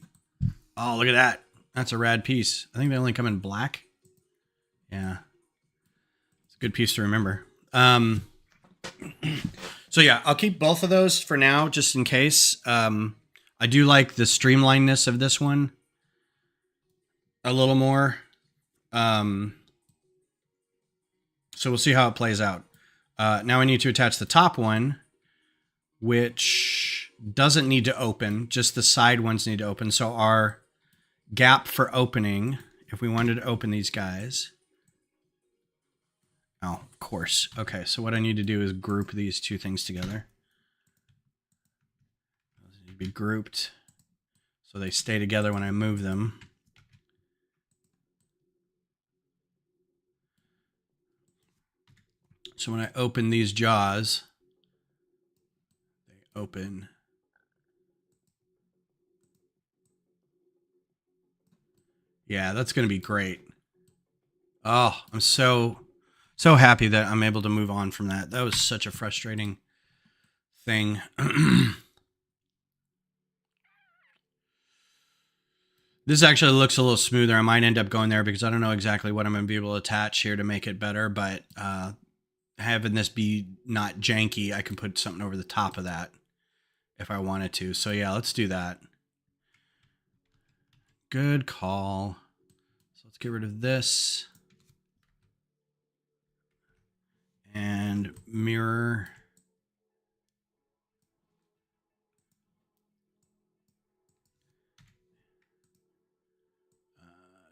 Oh, look at that. That's a rad piece. I think they only come in black. Yeah. It's a good piece to remember. So yeah, I'll keep both of those for now, just in case. I do like the streamlinedness of this one a little more. So we'll see how it plays out. Now I need to attach the top one, which doesn't need to open. Just the side ones need to open. So our gap for opening, if we wanted to open these guys. Oh, of course. Okay, so what I need to do is group these two things together. Those need to be grouped so they stay together when I move them. So when I open these jaws, they open. Yeah, that's going to be great. Oh, I'm so happy that I'm able to move on from that. That was such a frustrating thing. This actually looks a little smoother. I might end up going there because I don't know exactly what I'm going to be able to attach here to make it better, but having this be not janky, I can put something over the top of that if I wanted to. So yeah, let's do that. Good call. So let's get rid of this. And mirror.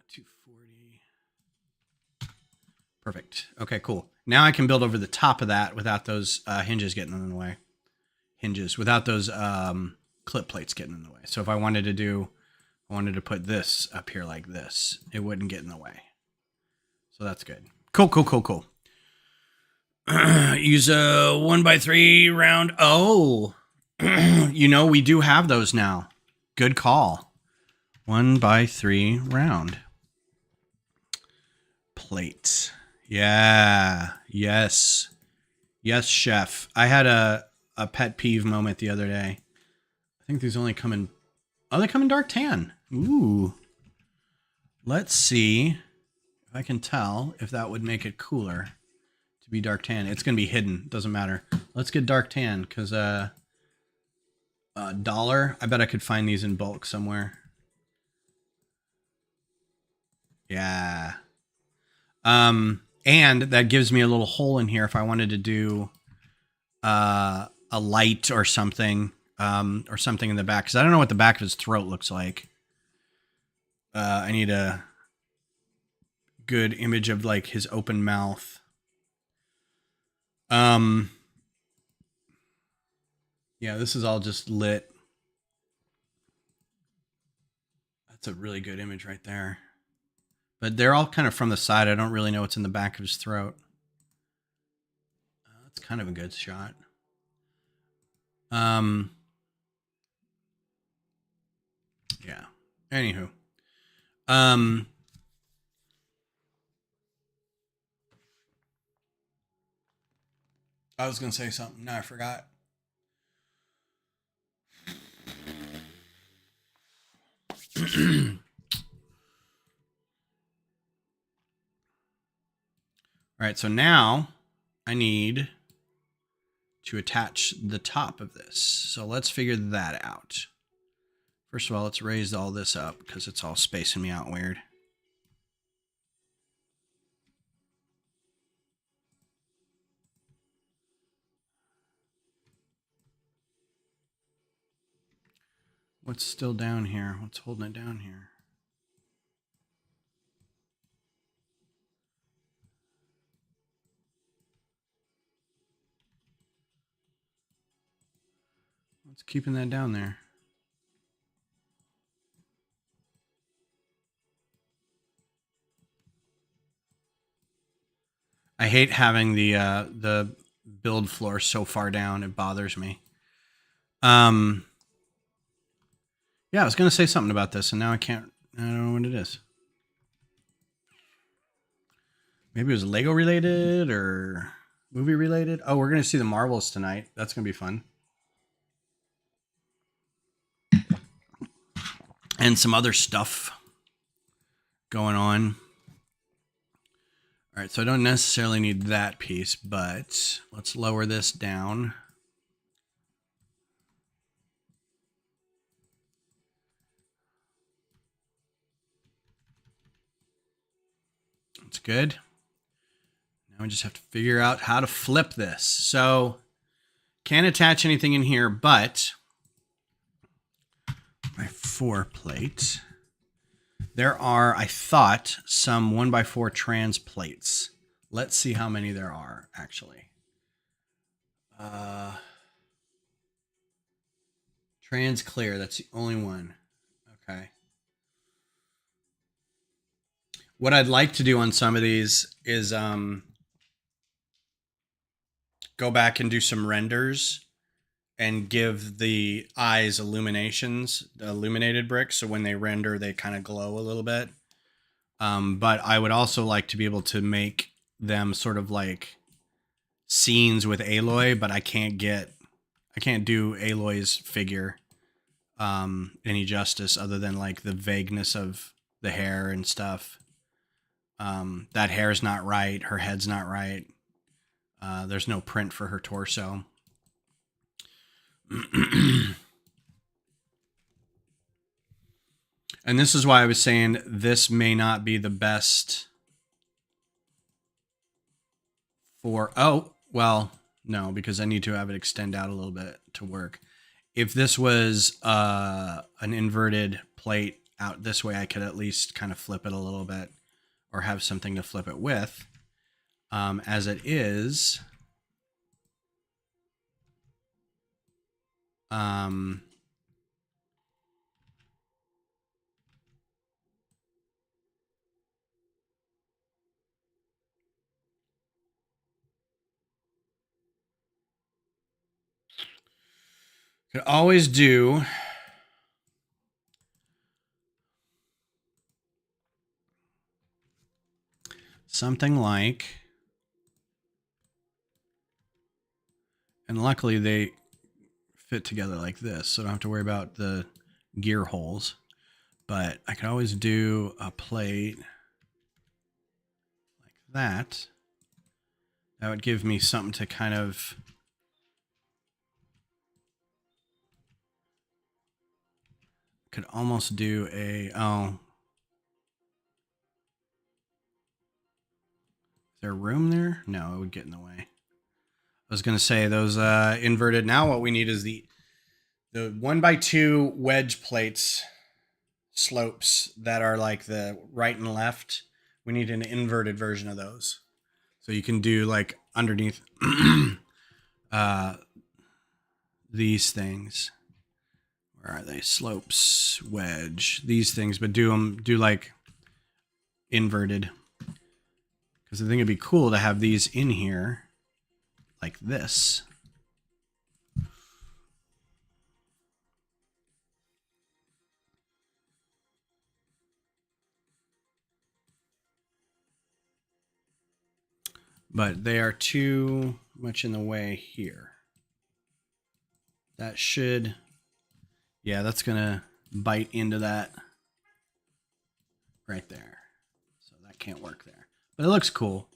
240. Perfect. Okay, cool. Now I can build over the top of that without those hinges getting in the way. Without those clip plates getting in the way. So if I wanted to put this up here like this, it wouldn't get in the way. So that's good. Cool. Use a 1x3 round. Oh, you know, we do have those now. Good call. 1x3 round plate. Yeah. Yes, chef. I had a pet peeve moment the other day. I think these only come in. Oh, they come in dark tan. Ooh. Let's see if I can tell if that would make it cooler to be dark tan. It's going to be hidden. Doesn't matter. Let's get dark tan because $1. I bet I could find these in bulk somewhere. Yeah. And that gives me a little hole in here if I wanted to do a light or something in the back, because I don't know what the back of his throat looks like. I need a good image of like his open mouth. Yeah, this is all just lit. That's a really good image right there. But they're all kind of from the side. I don't really know what's in the back of his throat. That's kind of a good shot. Yeah. Anywho. I was gonna say something. No, I forgot. All right, so now I need to attach the top of this. So let's figure that out. First of all, let's raise all this up because it's all spacing me out weird. What's still down here? What's holding it down here? What's keeping that down there? I hate having the build floor so far down. It bothers me. Yeah, I was gonna say something about this, and now I can't. I don't know what it is. Maybe it was Lego related or movie related. Oh, we're gonna see the Marvels tonight. That's gonna be fun. And some other stuff going on. All right, so I don't necessarily need that piece, but let's lower this down. That's good. Now we just have to figure out how to flip this. So can't attach anything in here, but my 4 plate. There are, I thought, some 1x4 trans plates. Let's see how many there are, actually. Trans clear, that's the only one. Okay. What I'd like to do on some of these is go back and do some renders and give the eyes illuminations, the illuminated bricks, so when they render, they kind of glow a little bit. But I would also like to be able to make them sort of like scenes with Aloy, but I can't do Aloy's figure any justice other than like the vagueness of the hair and stuff. That hair's not right. Her head's not right. There's no print for her torso. And this is why I was saying this may not be the best for... Oh, well, no, because I need to have it extend out a little bit to work. If this was an inverted plate out this way, I could at least kind of flip it a little bit or have something to flip it with. As it is... could always do something like, and luckily they fit together like this, so I don't have to worry about the gear holes. But I could always do a plate like that. That would give me something to kind of... Could almost do a... Oh. Is there room there? No, it would get in the way. I was going to say those inverted. Now what we need is the 1x2 wedge plates slopes that are like the right and left. We need an inverted version of those. So you can do like underneath these things. Where are they? Slopes, wedge, these things, but do like inverted. Because I think it'd be cool to have these in here like this. But they are too much in the way here. That should, yeah, that's gonna bite into that right there. So that can't work there. But it looks cool.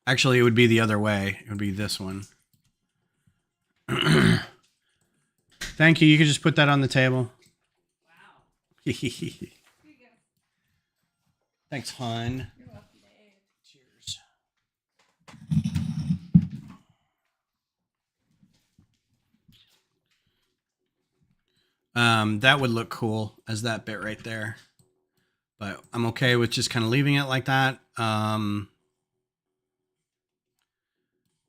Actually, it would be the other way. It would be this one. Thank you. You can just put that on the table. Wow. Here you go. Thanks, hon. You're welcome, Dave. Cheers. That would look cool as that bit right there. But I'm okay with just kind of leaving it like that.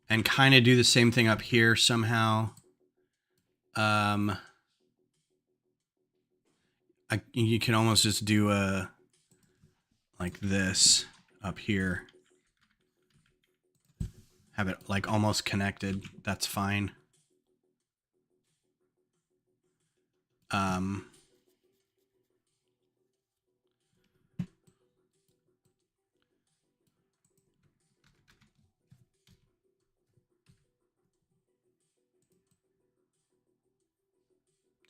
And kind of do the same thing up here somehow. You can almost just do a like this up here. Have it like almost connected. That's fine.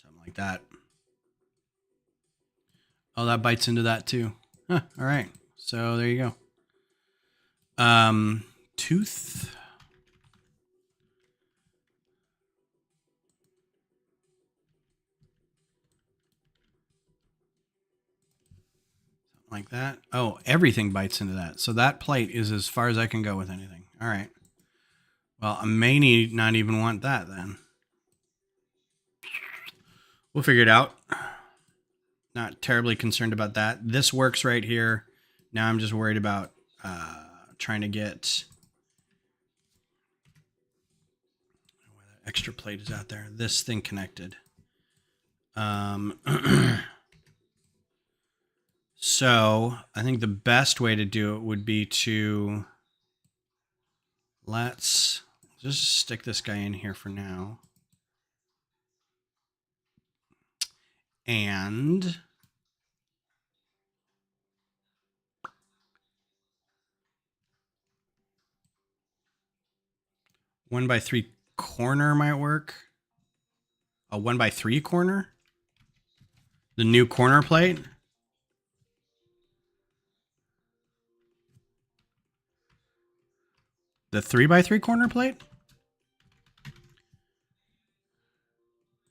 Something like that. Oh, that bites into that too. Huh, all right. So there you go. Tooth. Like that. Oh, everything bites into that. So that plate is as far as I can go with anything. All right. Well, I may not even want that then. We'll figure it out. Not terribly concerned about that. This works right here. Now I'm just worried about trying to get where that extra plate is out there. This thing connected. So I think the best way to do it would be to let's just stick this guy in here for now. And one by three corner might work. A 1x3 corner? The new corner plate? The 3x3 corner plate?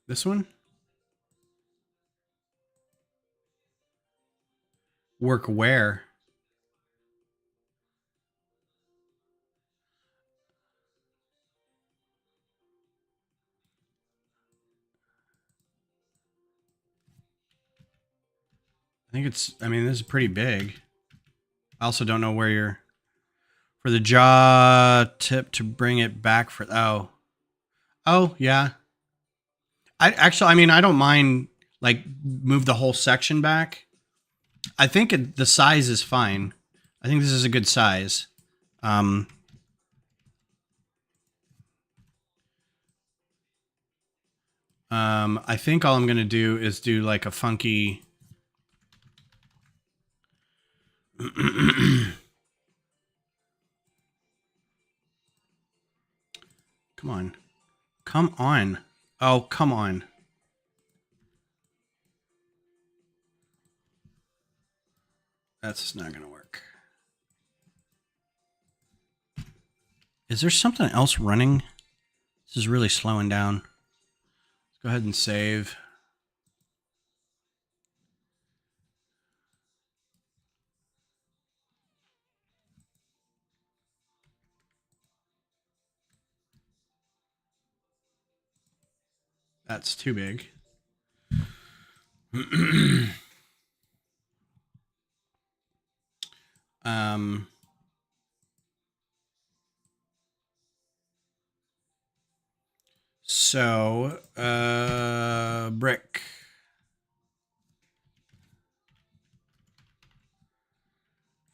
This one? Work where? I think it's, I mean, this is pretty big. I also don't know where you're, for the jaw tip to bring it back for, oh, yeah. I mean, I don't mind, like, move the whole section back. I think the size is fine. I think this is a good size. I think all I'm going to do is do like a funky... Come on. Come on. Oh, come on. That's not going to work. Is there something else running? This is really slowing down. Let's go ahead and save. That's too big. So, brick.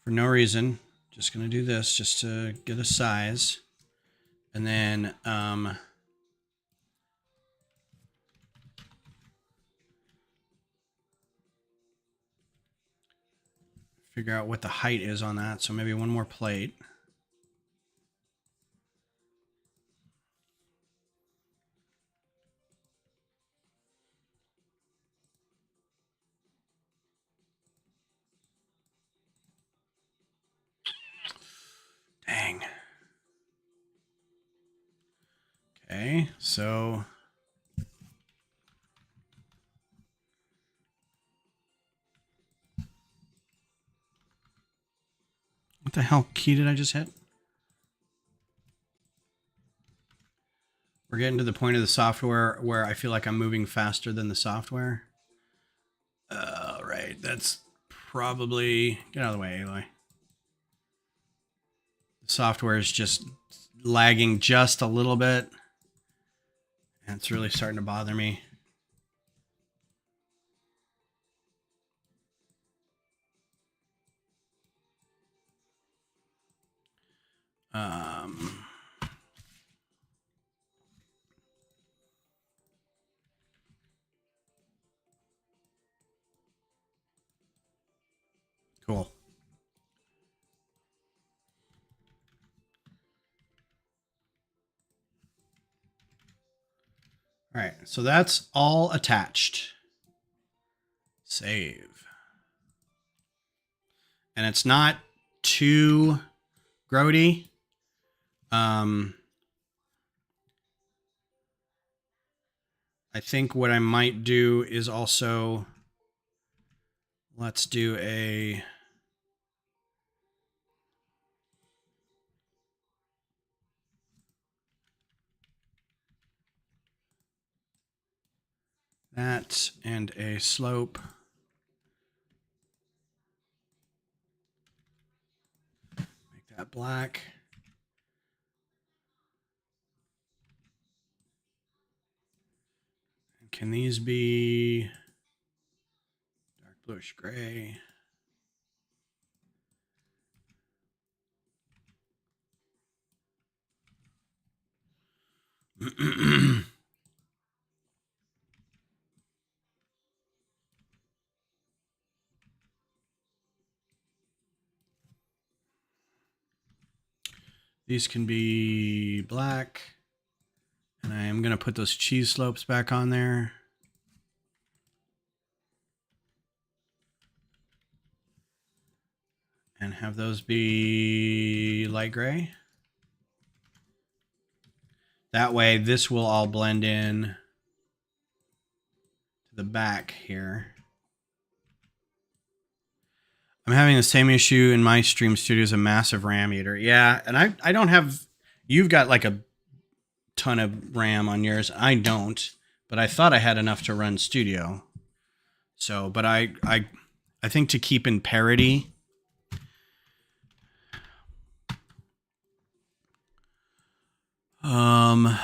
for no reason. Just going to do this just to get a size. And then figure out what the height is on that. So maybe one more plate. Dang. Okay, so what the hell key did I just hit? We're getting to the point of the software where I feel like I'm moving faster than the software. Right, that's probably... Get out of the way, Aloy. The software is just lagging just a little bit. And it's really starting to bother me. Cool. All right, so that's all attached. Save. And it's not too grody. I think what I might do is also, let's do a... that and a slope. Make that black. And can these be dark bluish gray? These can be black. And I am going to put those cheese slopes back on there. And have those be light gray. That way, this will all blend in to the back here. I'm having the same issue in my stream studio as a massive RAM eater. Yeah, and I don't have... You've got like a ton of RAM on yours. I don't, but I thought I had enough to run studio. So, but I think to keep in parity... I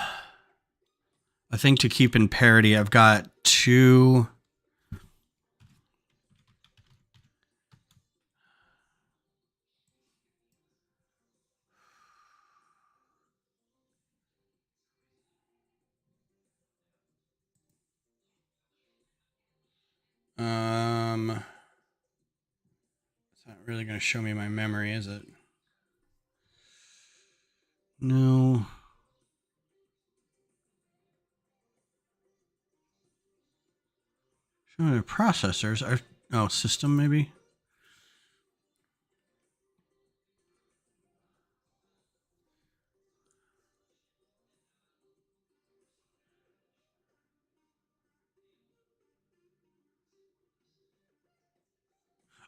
think to keep in parity, I've got two... It's not really going to show me my memory, is it? No. Show me the processors. Oh, system maybe?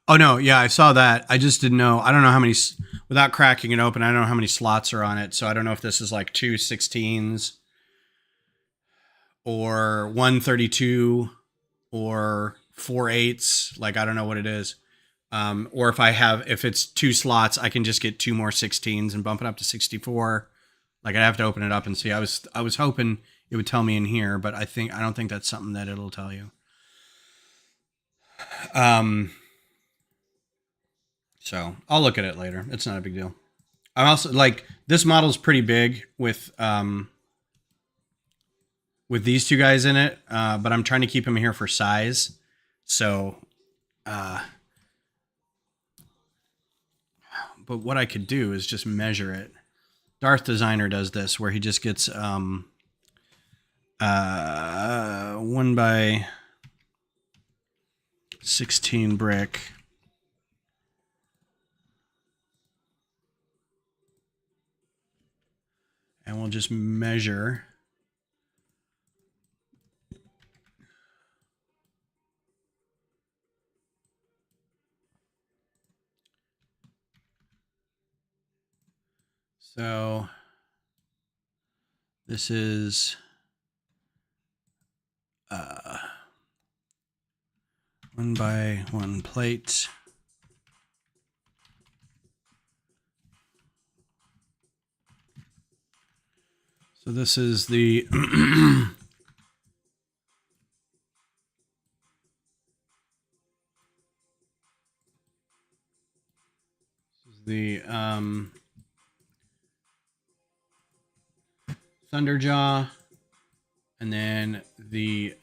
Oh, no. Yeah, I saw that. I just didn't know. I don't know how many, without cracking it open, I don't know how many slots are on it. So I don't know if this is like 2 16s or 132 or 4 8s. Like, I don't know what it is. Or if it's 2 slots, I can just get 2 more 16s and bump it up to 64. Like, I'd have to open it up and see. I was hoping it would tell me in here, but I don't think that's something that it'll tell you. So I'll look at it later. It's not a big deal. I'm also like, this model's pretty big with these two guys in it, but I'm trying to keep him here for size. So, but what I could do is just measure it. Darth Designer does this where he just gets 1 by 16 brick. And we'll just measure. So this is 1 by 1 plate. So this is the Thunderjaw, and then the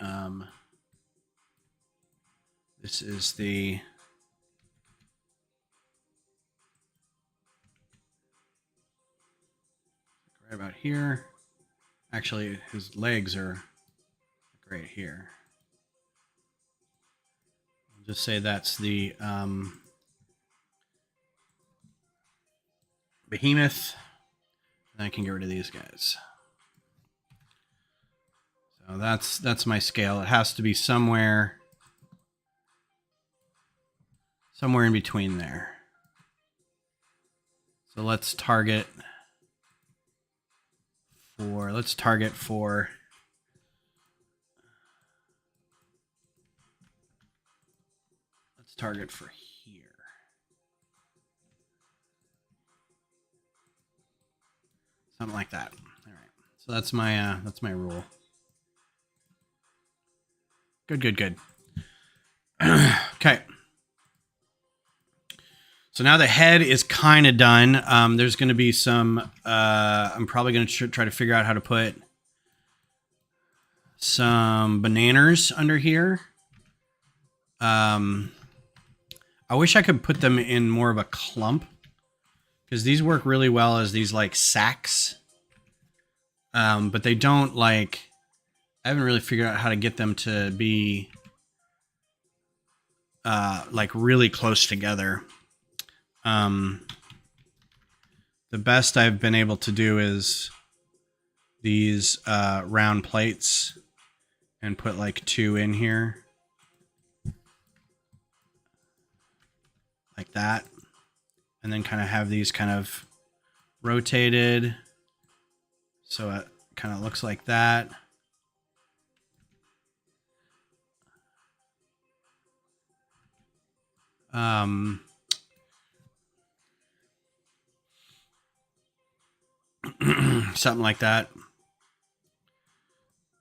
this is the right about here. Actually, his legs are right here. I'll just say that's the Behemoth. And I can get rid of these guys. So that's my scale. It has to be somewhere in between there. So let's target for here. Something like that. All right. So that's my rule. Good. Okay. So now the head is kind of done. There's going to be some, I'm probably going to try to figure out how to put some bananas under here. I wish I could put them in more of a clump, because these work really well as these like sacks. But they don't like, I haven't really figured out how to get them to be like really close together. The best I've been able to do is these round plates and put like 2 in here. Like that. And then kind of have these kind of rotated. So it kind of looks like that. Something like that.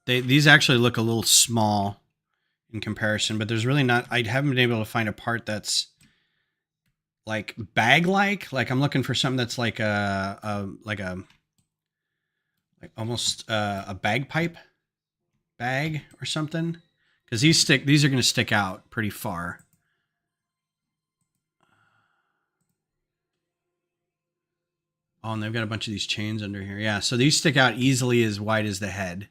These actually look a little small in comparison, but there's really not, I haven't been able to find a part that's like bag-like. Like I'm looking for something that's like almost a bagpipe bag or something. Because these are going to stick out pretty far. Oh, and they've got a bunch of these chains under here. Yeah, so these stick out easily as wide as the head.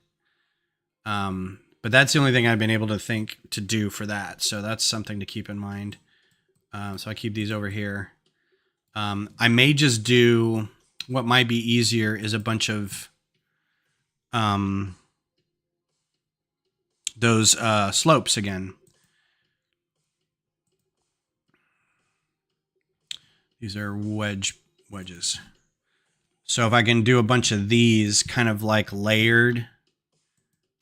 But that's the only thing I've been able to think to do for that. So that's something to keep in mind. So I keep these over here. I may just do, what might be easier is a bunch of those slopes again. These are wedges. So if I can do a bunch of these kind of like layered,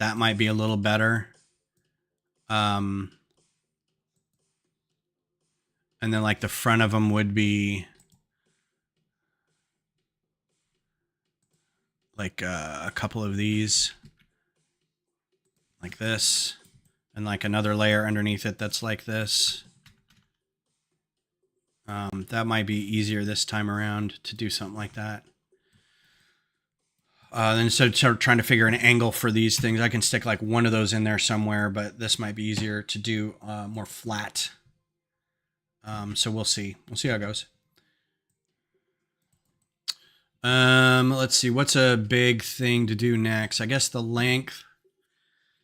that might be a little better. And then like the front of them would be like a couple of these like this, and like another layer underneath it that's like this. That might be easier this time around to do something like that. Then instead of trying to figure an angle for these things, I can stick like one of those in there somewhere, but this might be easier to do more flat. So we'll see. We'll see how it goes. Let's see. What's a big thing to do next? I guess the length.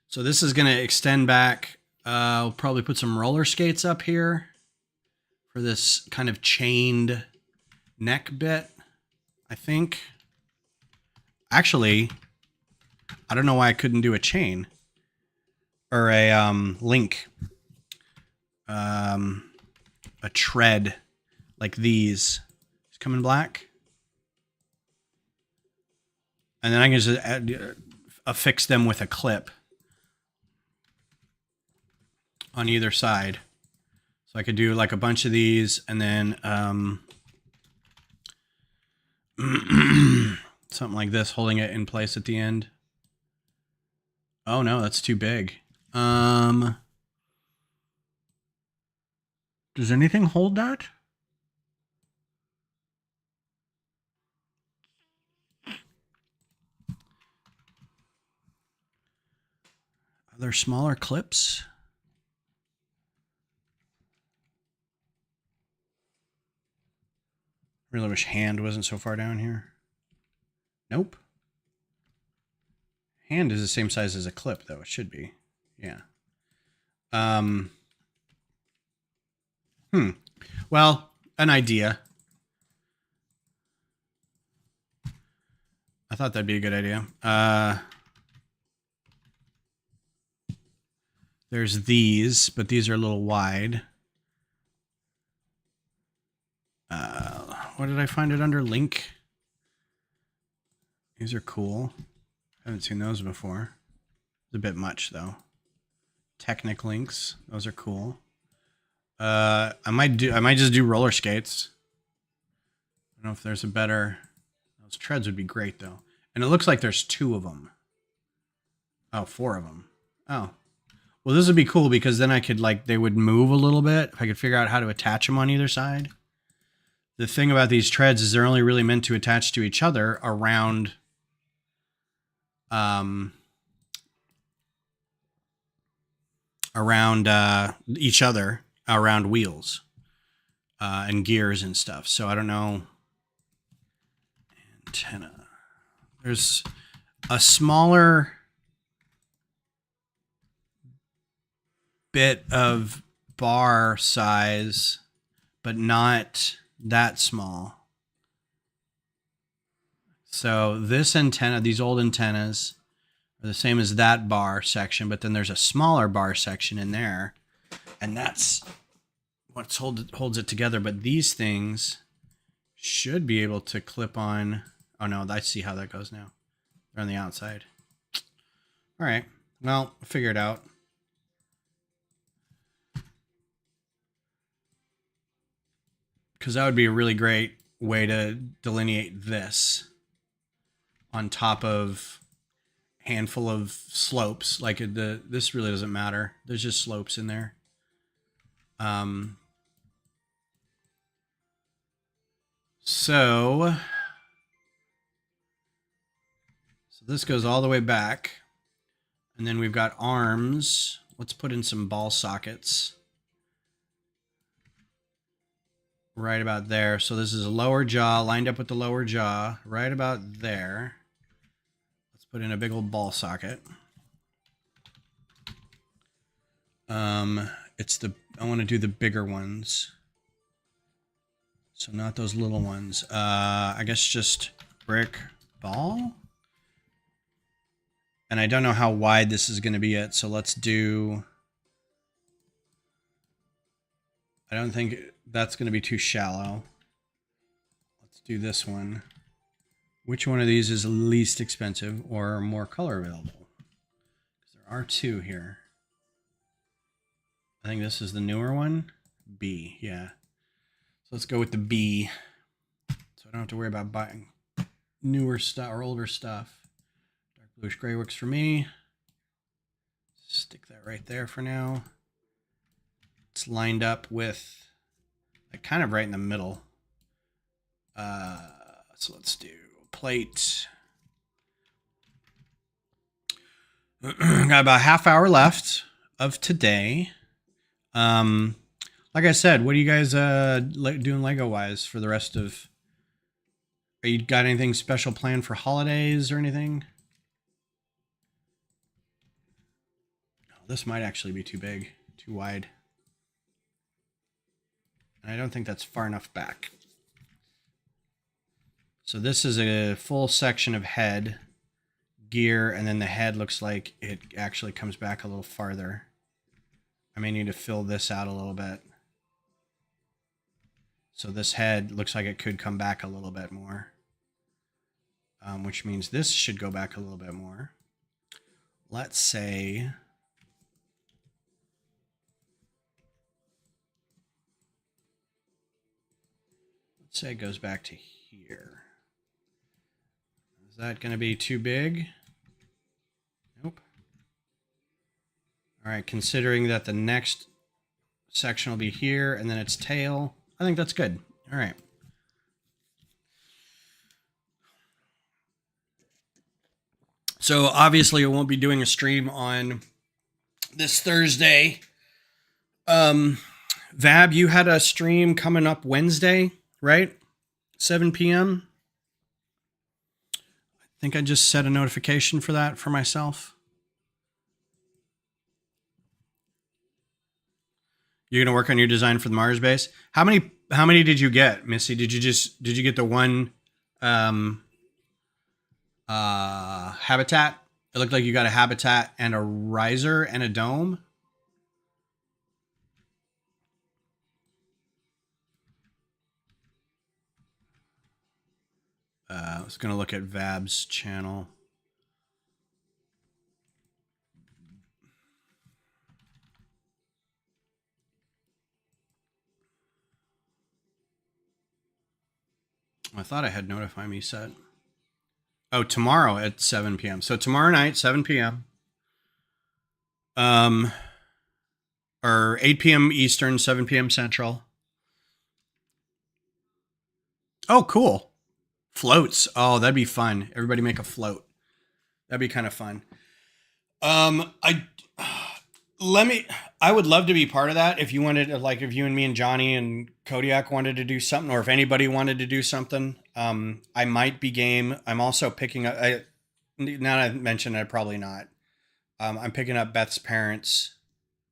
So this is going to extend back. I'll probably put some roller skates up here for this kind of chained neck bit, I think. Actually, I don't know why I couldn't do a chain or a link, a tread like these. It's coming black. And then I can just affix them with a clip on either side. So I could do like a bunch of these and then something like this, holding it in place at the end. Oh no, that's too big. Does anything hold that? Are there smaller clips? Really wish hand wasn't so far down here. Nope. Hand is the same size as a clip, though. It should be. Yeah. Well, an idea. I thought that'd be a good idea. There's these, but these are a little wide. What did I find it under? Link. These are cool. I haven't seen those before. It's a bit much though. Technic links. Those are cool. I might just do roller skates. I don't know if there's a better. Those treads would be great though. And it looks like there's 2 of them. Oh, 4 of them. Oh. Well, this would be cool because then I could they would move a little bit if I could figure out how to attach them on either side. The thing about these treads is they're only really meant to attach to each other around each other, around wheels and gears and stuff. So I don't know. Antenna. There's a smaller bit of bar size, but not that small. So this antenna, these old antennas are the same as that bar section, but then there's a smaller bar section in there, and that's what holds it together. But these things should be able to clip on. Oh no, I see how that goes now. They're on the outside. All right, well, I'll figure it out. Because that would be a really great way to delineate this on top of a handful of slopes. Like this really doesn't matter. There's just slopes in there. So this goes all the way back. And then we've got arms. Let's put in some ball sockets. Right about there. So this is a lower jaw lined up with the lower jaw. Right about there. Let's put in a big old ball socket. I want to do the bigger ones. So not those little ones. I guess just brick ball. And I don't know how wide this is going to be yet. So let's do... I don't think that's going to be too shallow. Let's do this one. Which one of these is least expensive or more color available? There are 2 here. I think this is the newer one. B, yeah. So let's go with the B. So I don't have to worry about buying newer stuff or older stuff. Dark bluish gray works for me. Stick that right there for now. It's lined up with, like kind of right in the middle. So let's do plate. Got about a half hour left of today. Like I said, what are you guys doing Lego wise for the rest of? Are you got anything special planned for holidays or anything? No, this might actually be too big, too wide. And I don't think that's far enough back. So this is a full section of head, gear, and then the head looks like it actually comes back a little farther. I may need to fill this out a little bit. So this head looks like it could come back a little bit more. Which means this should go back a little bit more. Let's say... Let's say it goes back to here. Is that going to be too big? Nope. All right, considering that the next section will be here and then its tail, I think that's good. All right. So obviously I won't be doing a stream on this Thursday. Vab, you had a stream coming up Wednesday, right? 7 p.m. I think I just set a notification for that for myself. You're gonna work on your design for the Mars base. How many did you get, Missy? Did you get the one habitat? It looked like you got a habitat and a riser and a dome. I was gonna look at Vab's channel. I thought I had notify me set. Oh, tomorrow at 7 p.m. So tomorrow night, 7 p.m. Or 8 p.m. Eastern, 7 p.m. Central. Oh, cool. Floats. Oh, that'd be fun. Everybody make a float. That'd be kind of fun. I would love to be part of that. If you wanted, like, if you and me and Johnny and Kodiak wanted to do something, or if anybody wanted to do something, I might be game. I'm also picking up, now that I mentioned it, probably not. I'm picking up Beth's parents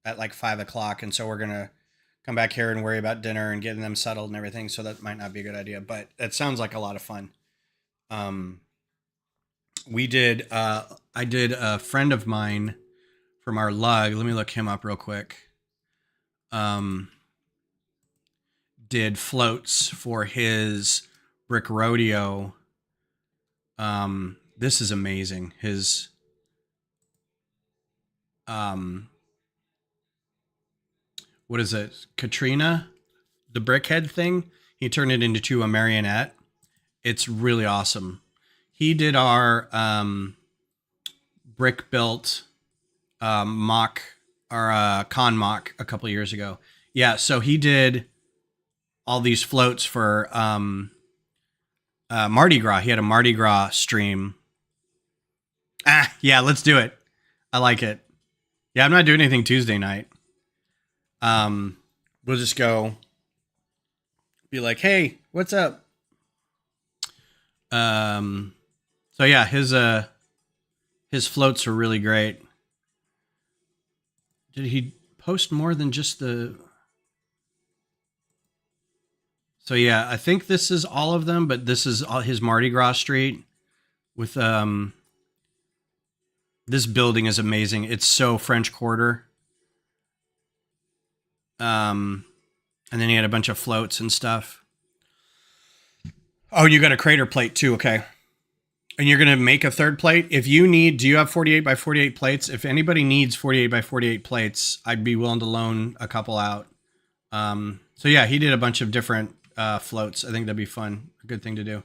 at like 5 o'clock. And so we're going to come back here and worry about dinner and getting them settled and everything. So that might not be a good idea, but it sounds like a lot of fun. I did a friend of mine from our lug. Let me look him up real quick. Did floats for his brick rodeo. This is amazing. His, what is it? Katrina, the brickhead thing. He turned it into a marionette. It's really awesome. He did our, brick built, MOC or con MOC a couple of years ago. Yeah, so he did all these floats for Mardi Gras. He had a Mardi Gras stream. Yeah, let's do it. I like it. Yeah, I'm not doing anything Tuesday night. We'll just go be like, hey, what's up? So yeah, his floats are really great. Did he post more than just the... So yeah, I think this is all of them, but this is all his Mardi Gras street with, this building is amazing. It's so French Quarter. And then he had a bunch of floats and stuff. Oh, you got a crater plate too. Okay. And you're going to make a third plate. If you need, do you have 48 by 48 plates? If anybody needs 48 by 48 plates, I'd be willing to loan a couple out. So yeah, he did a bunch of different floats. I think that'd be fun. A good thing to do.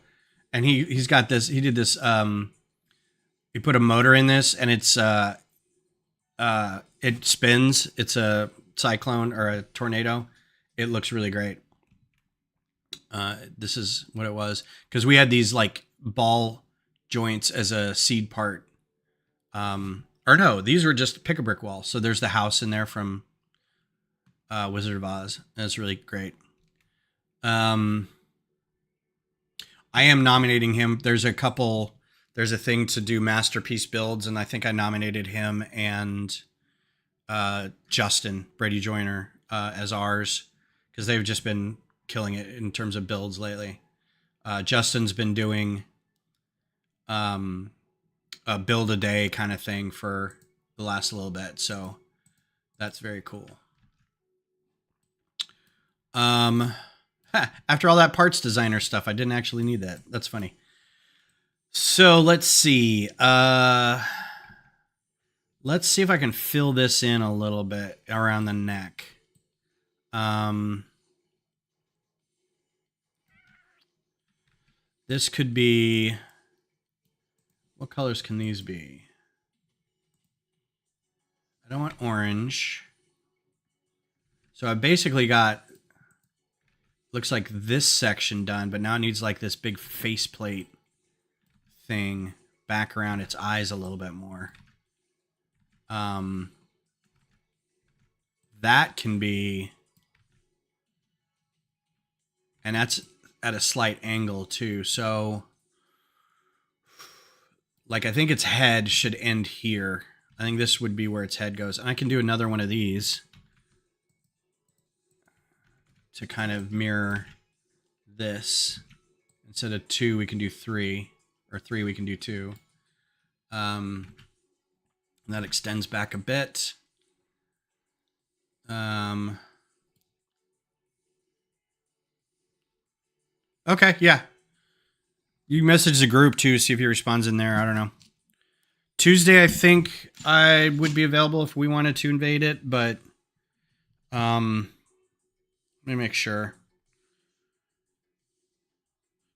And he's got this, he did this, he put a motor in this and it's, it spins. It's a cyclone or a tornado. It looks really great. This is what it was, because we had these like ball joints as a seed part. Or no, these were just pick a brick wall. So there's the house in there from Wizard of Oz. That's really great. I am nominating him. There's a thing to do masterpiece builds, and I think I nominated him and Justin Brady Joyner as ours, because they've just been killing it in terms of builds lately. Justin's been doing a build a day kind of thing for the last little bit, so that's very cool. After all that parts designer stuff, I didn't actually need that. That's funny. So let's see. Let's see if I can fill this in a little bit around the neck. This could be, what colors can these be? I don't want orange. So I basically got, looks like this section done, but now it needs like this big faceplate thing back around its eyes a little bit more. That can be, and that's at a slight angle too. So like, I think its head should end here. I think this would be where its head goes. And I can do another one of these to kind of mirror this. Instead of 2, we can do 3, or 3, we can do 2. And that extends back a bit. Okay, yeah. You message the group too, see if he responds in there. I don't know. Tuesday, I think I would be available if we wanted to invade it, but let me make sure.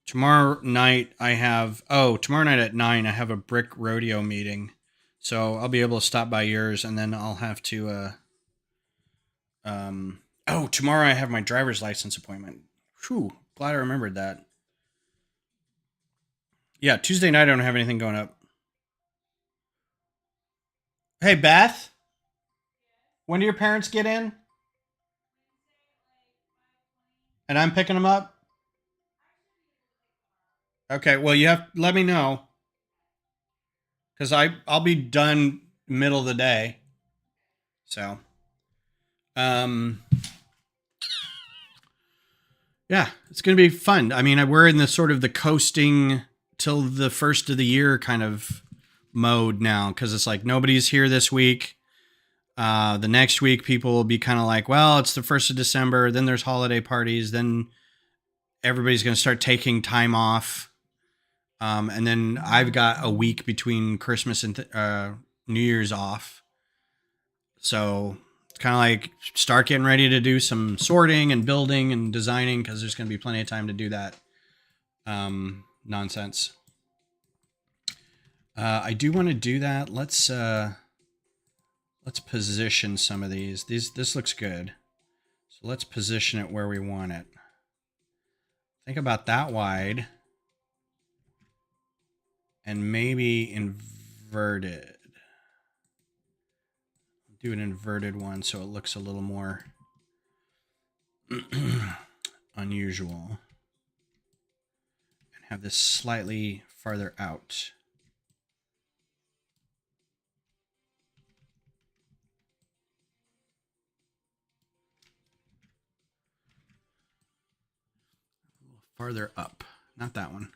Tomorrow night tomorrow night at 9 I have a brick rodeo meeting. So I'll be able to stop by yours, and then I'll have to tomorrow I have my driver's license appointment. Whew, glad I remembered that. Yeah, Tuesday night I don't have anything going up. Hey, Beth? When do your parents get in? And I'm picking them up? Okay, well, you have let me know, because I'll be done middle of the day. So, yeah, it's gonna be fun. I mean, we're in the sort of the coasting till the first of the year kind of mode now, because it's like nobody's here this week. The next week, people will be kind of like, well, it's the 1st of December. Then there's holiday parties. Then everybody's going to start taking time off. And then I've got a week between Christmas and New Year's off. So it's kind of like start getting ready to do some sorting and building and designing, because there's going to be plenty of time to do that nonsense. I do want to do that. Let's position some of these. This looks good. So let's position it where we want it. Think about that wide. And maybe inverted. Do an inverted one so it looks a little more unusual. And have this slightly farther out. Farther up, not that one.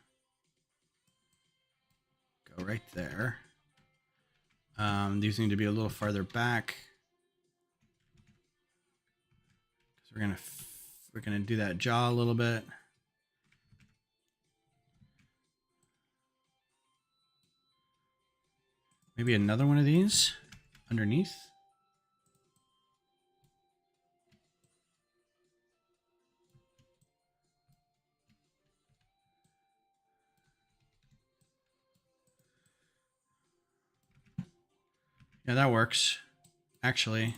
Go right there. These need to be a little farther back, because we're gonna do that jaw a little bit. Maybe another one of these underneath. Yeah, that works. Actually,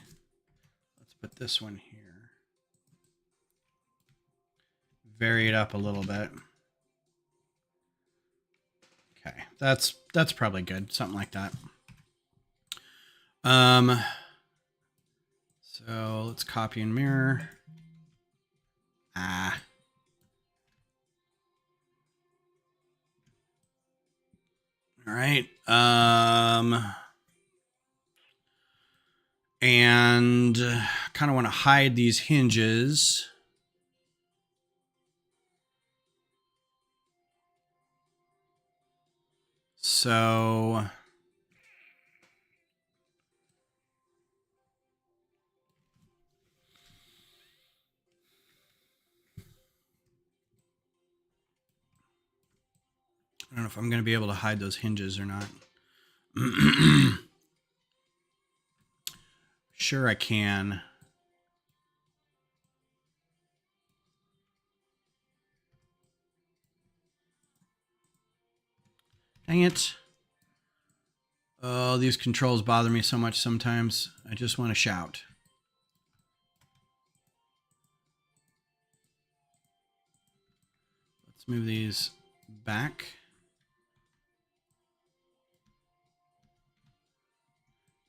let's put this one here. vary it up a little bit. Okay, that's probably good. Something like that. So let's copy and mirror. All right. And kind of want to hide these hinges. So I don't know if I'm going to be able to hide those hinges or not. Sure I can. Dang it. Oh, these controls bother me so much sometimes. I just want to shout. Let's move these back.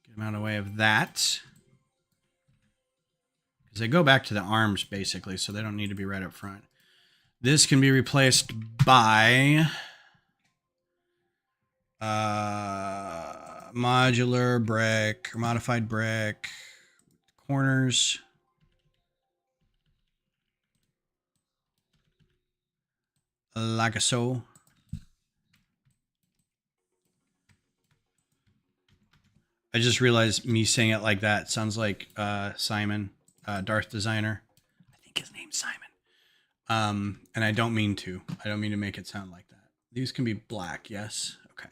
Get them out of the way of that. Because they go back to the arms, basically, so they don't need to be right up front. This can be replaced by modular brick, or modified brick, corners. Like so. I just realized me saying it like that sounds like Simon, Darth Designer. I think his name's Simon. And I don't mean to. I don't mean to make it sound like that. These can be black, yes? Okay.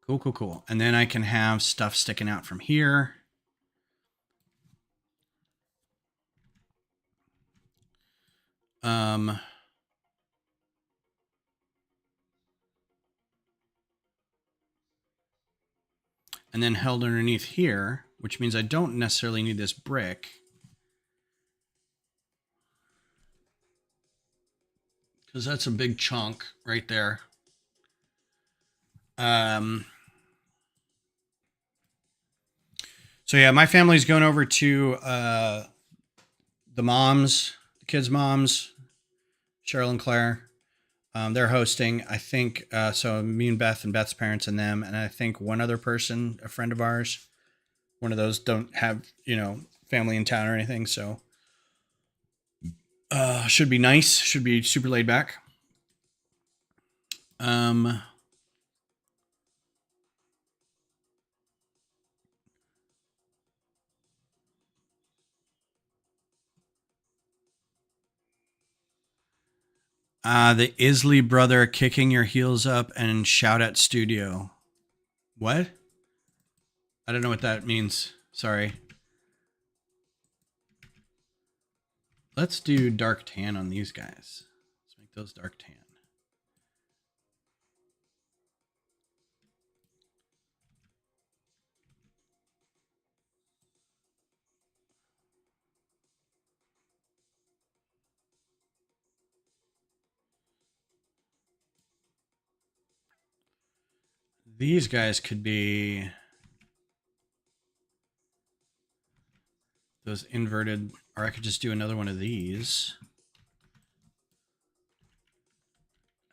Cool, cool, cool. And then I can have stuff sticking out from here. And then held underneath here, which means I don't necessarily need this brick. Because that's a big chunk right there. So yeah, my family's going over to the moms, the kids' moms, Cheryl and Claire. They're hosting, I think, so me and Beth and Beth's parents and them, and I think one other person, a friend of ours. One of those don't have, family in town or anything, so should be nice. Should be super laid back. The Isley brother kicking your heels up and shout at studio. What? I don't know what that means. Sorry. Let's do dark tan on these guys. Let's make those dark tan. These guys could be those inverted, or I could just do another one of these.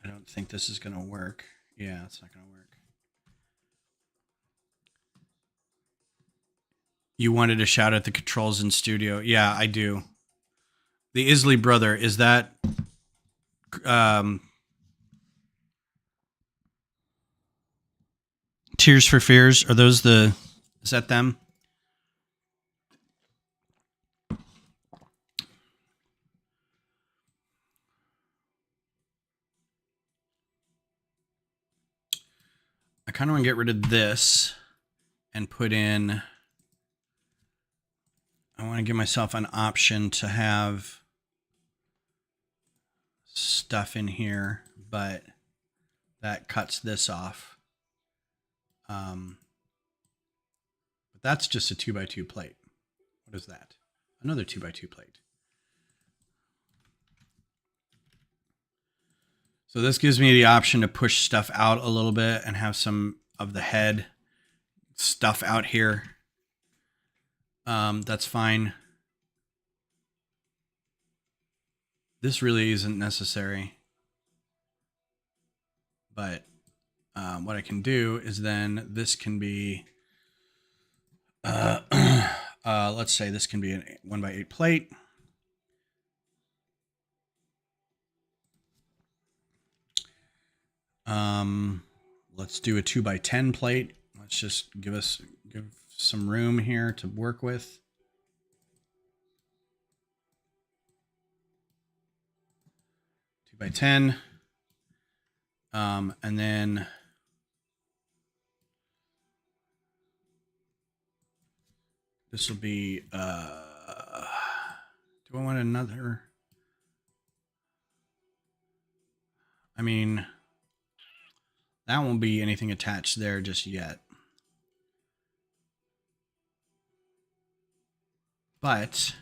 I don't think this is going to work. Yeah, it's not going to work. You wanted to shout at the controls in studio. Yeah, I do. The Isley brother, is that Tears for Fears? Are those is that them? I kind of want to get rid of this and put in, I want to give myself an option to have stuff in here, but that cuts this off. But that's just a 2x2 plate. What is that? Another 2x2 plate. So this gives me the option to push stuff out a little bit and have some of the head stuff out here. That's fine. This really isn't necessary. But what I can do is then this can be, let's say this can be a 1x8 plate. Let's do a 2x10 plate. Let's just give some room here to work with. 2x10. And then this will be, do I want another? I mean, that won't be anything attached there just yet. But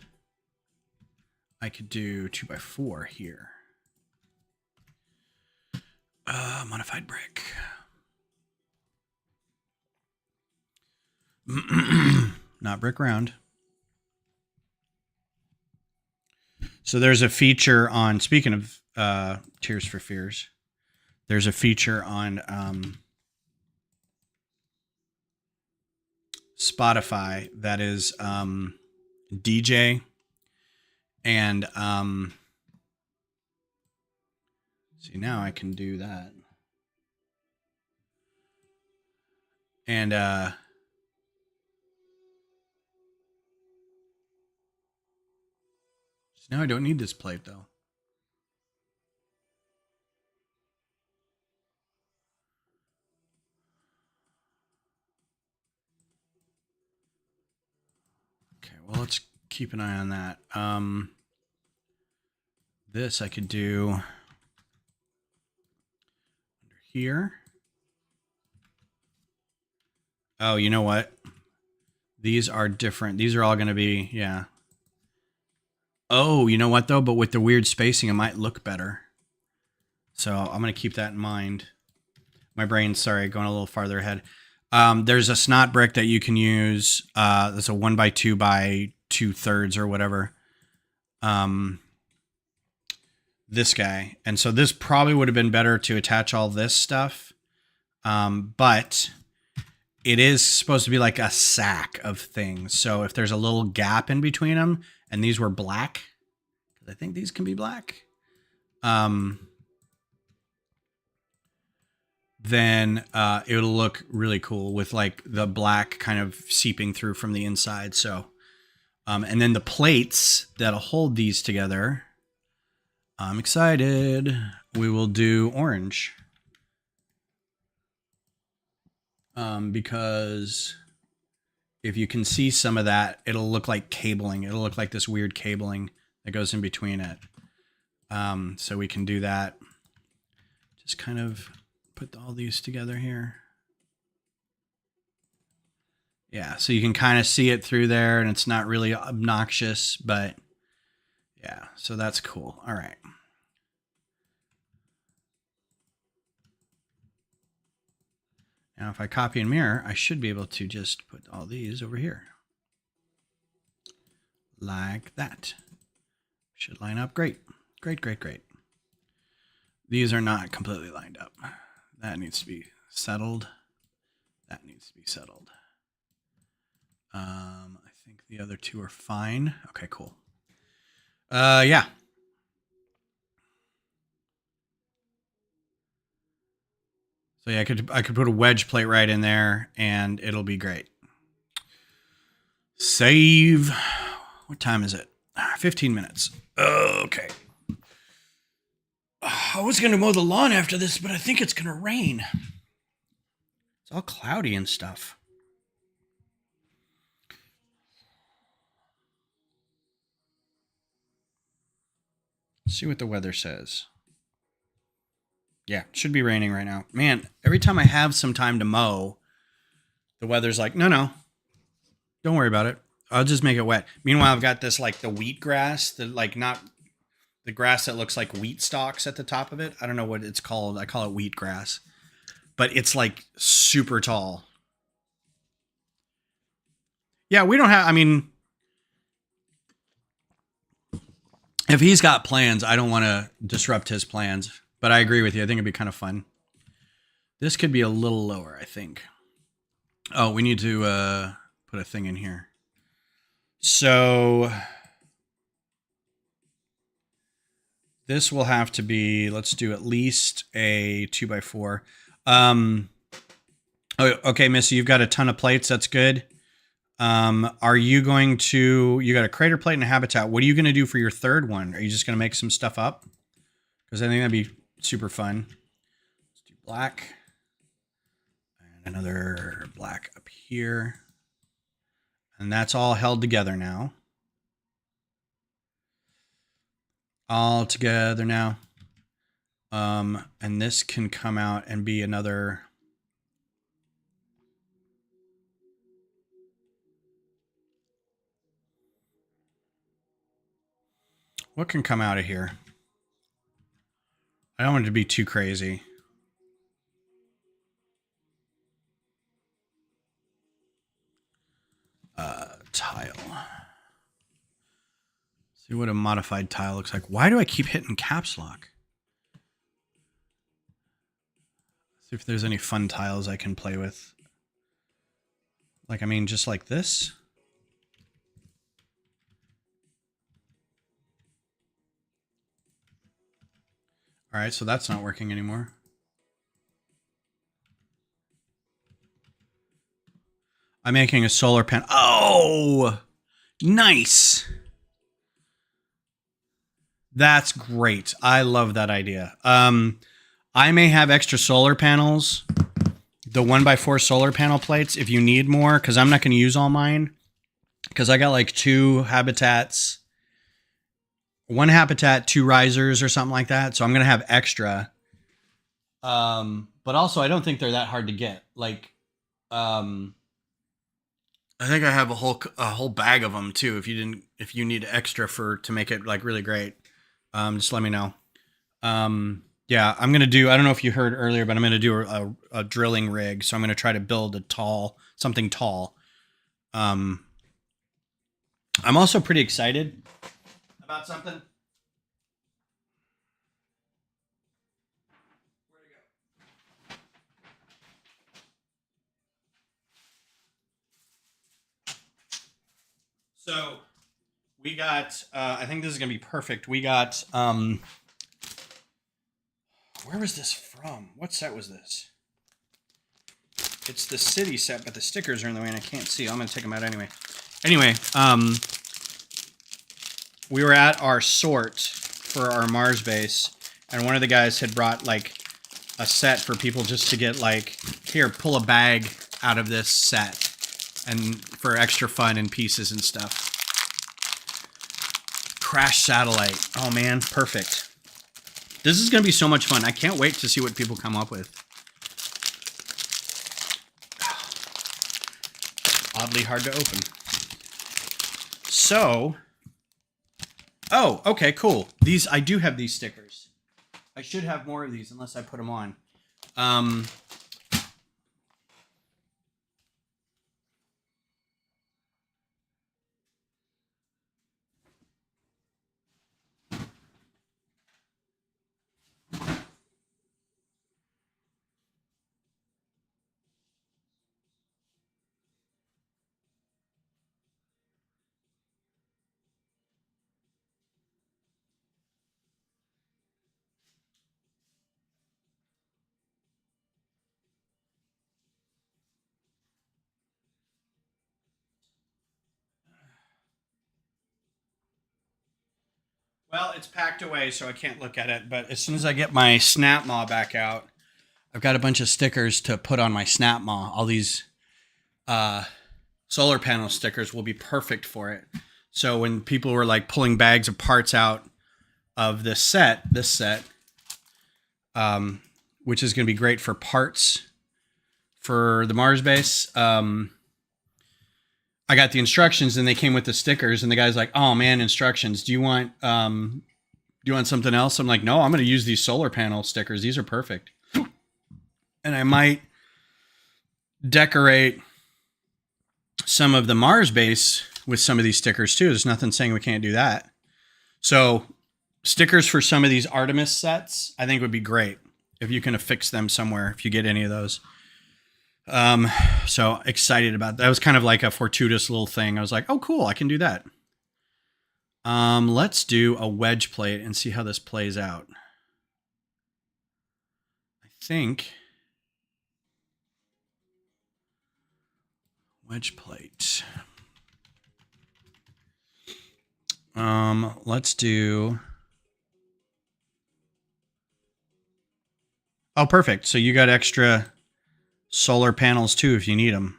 I could do 2x4 here. Modified brick. Not brick round. So there's a feature on, speaking of Tears for Fears, there's a feature on Spotify that is DJ and see, now I can do that. And so now I don't need this plate though. Okay, well, let's keep an eye on that. This I could do under here. Oh, you know what? These are different. These are all going to be, yeah. Oh, you know what though? But with the weird spacing, it might look better. So I'm going to keep that in mind. My brain's, sorry, going a little farther ahead. There's a snot brick that you can use. That's a 1x2 by 2/3 or whatever. This guy. And so this probably would have been better to attach all this stuff. But it is supposed to be like a sack of things. So if there's a little gap in between them, and these were black, because I think these can be black, then it'll look really cool with like the black kind of seeping through from the inside. So, and then the plates that'll hold these together, I'm excited. We will do orange. Because if you can see some of that, it'll look like cabling. It'll look like this weird cabling that goes in between it. So we can do that. Just kind of put all these together here. Yeah, so you can kind of see it through there, and it's not really obnoxious, but yeah, so that's cool. All right. Now, if I copy and mirror, I should be able to just put all these over here. Like that. Should line up great. Great, great, great. These are not completely lined up. That needs to be settled. That needs to be settled. I think the other two are fine. Okay, cool. Yeah. So yeah, I could put a wedge plate right in there and it'll be great. Save. What time is it? 15 minutes. Okay. I was going to mow the lawn after this, but I think it's going to rain. It's all cloudy and stuff. Let's see what the weather says. Yeah, it should be raining right now. Man, every time I have some time to mow, the weather's like, no, don't worry about it. I'll just make it wet. Meanwhile, I've got this like the wheat grass, the like not the grass that looks like wheat stalks at the top of it. I don't know what it's called. I call it wheat grass, but it's like super tall. Yeah, we don't have, I mean, if he's got plans, I don't want to disrupt his plans, but I agree with you. I think it'd be kind of fun. This could be a little lower, I think. Oh, we need to put a thing in here. So this will have to be, let's do at least a 2x4. Okay, Missy, you've got a ton of plates. That's good. Are you going to, you got a crater plate and a habitat. What are you going to do for your third one? Are you just going to make some stuff up? Because I think that'd be super fun. Let's do black. And another black up here. And that's all held together now. All together now. And this can come out and be another. What can come out of here? I don't want it to be too crazy. Tile. See what a modified tile looks like. Why do I keep hitting caps lock? See if there's any fun tiles I can play with. Like, I mean, just like this. All right, so that's not working anymore. I'm making a solar panel. Oh, nice. That's great. I love that idea. I may have extra solar panels, the 1x4 solar panel plates, if you need more, because I'm not going to use all mine. Because I got like 2 habitats, 1 habitat, 2 risers or something like that. So I'm going to have extra. But also, I don't think they're that hard to get. Like, I think I have a whole bag of them too. If you need extra to make it like really great, just let me know. Yeah, I'm gonna do. I don't know if you heard earlier, but I'm gonna do a drilling rig. So I'm gonna try to build something tall. I'm also pretty excited about something. So we got, I think this is going to be perfect. We got, where was this from? What set was this? It's the city set, but the stickers are in the way and I can't see. I'm going to take them out anyway. Anyway, we were at our sort for our Mars base, and one of the guys had brought like a set for people just to get like, here, pull a bag out of this set. And for extra fun and pieces and stuff. Crash satellite. Oh man, perfect. This is going to be so much fun. I can't wait to see what people come up with. Oddly hard to open. So, oh, okay, cool. I do have these stickers. I should have more of these unless I put them on. Well, it's packed away, so I can't look at it. But as soon as I get my snap maw back out, I've got a bunch of stickers to put on my snap maw. All these solar panel stickers will be perfect for it. So when people were like pulling bags of parts out of this set, which is going to be great for parts for the Mars base, I got the instructions and they came with the stickers, and the guy's like, oh man, instructions. Do you want you want something else? I'm like, no, I'm going to use these solar panel stickers. These are perfect. And I might decorate some of the Mars base with some of these stickers too. There's nothing saying we can't do that. So stickers for some of these Artemis sets, I think would be great if you can affix them somewhere, if you get any of those. So excited about that. That was kind of like a fortuitous little thing. I was like, oh, cool. I can do that. Let's do a wedge plate and see how this plays out. I think wedge plate. Let's do. Oh, perfect. So you got extra solar panels too if you need them.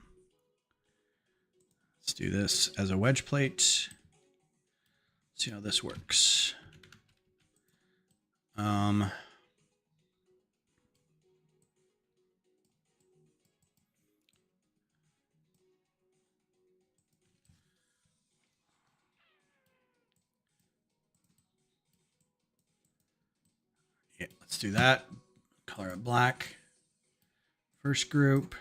Let's do this as a wedge plate. See how this works. Yeah, let's do that. Color it black. First group.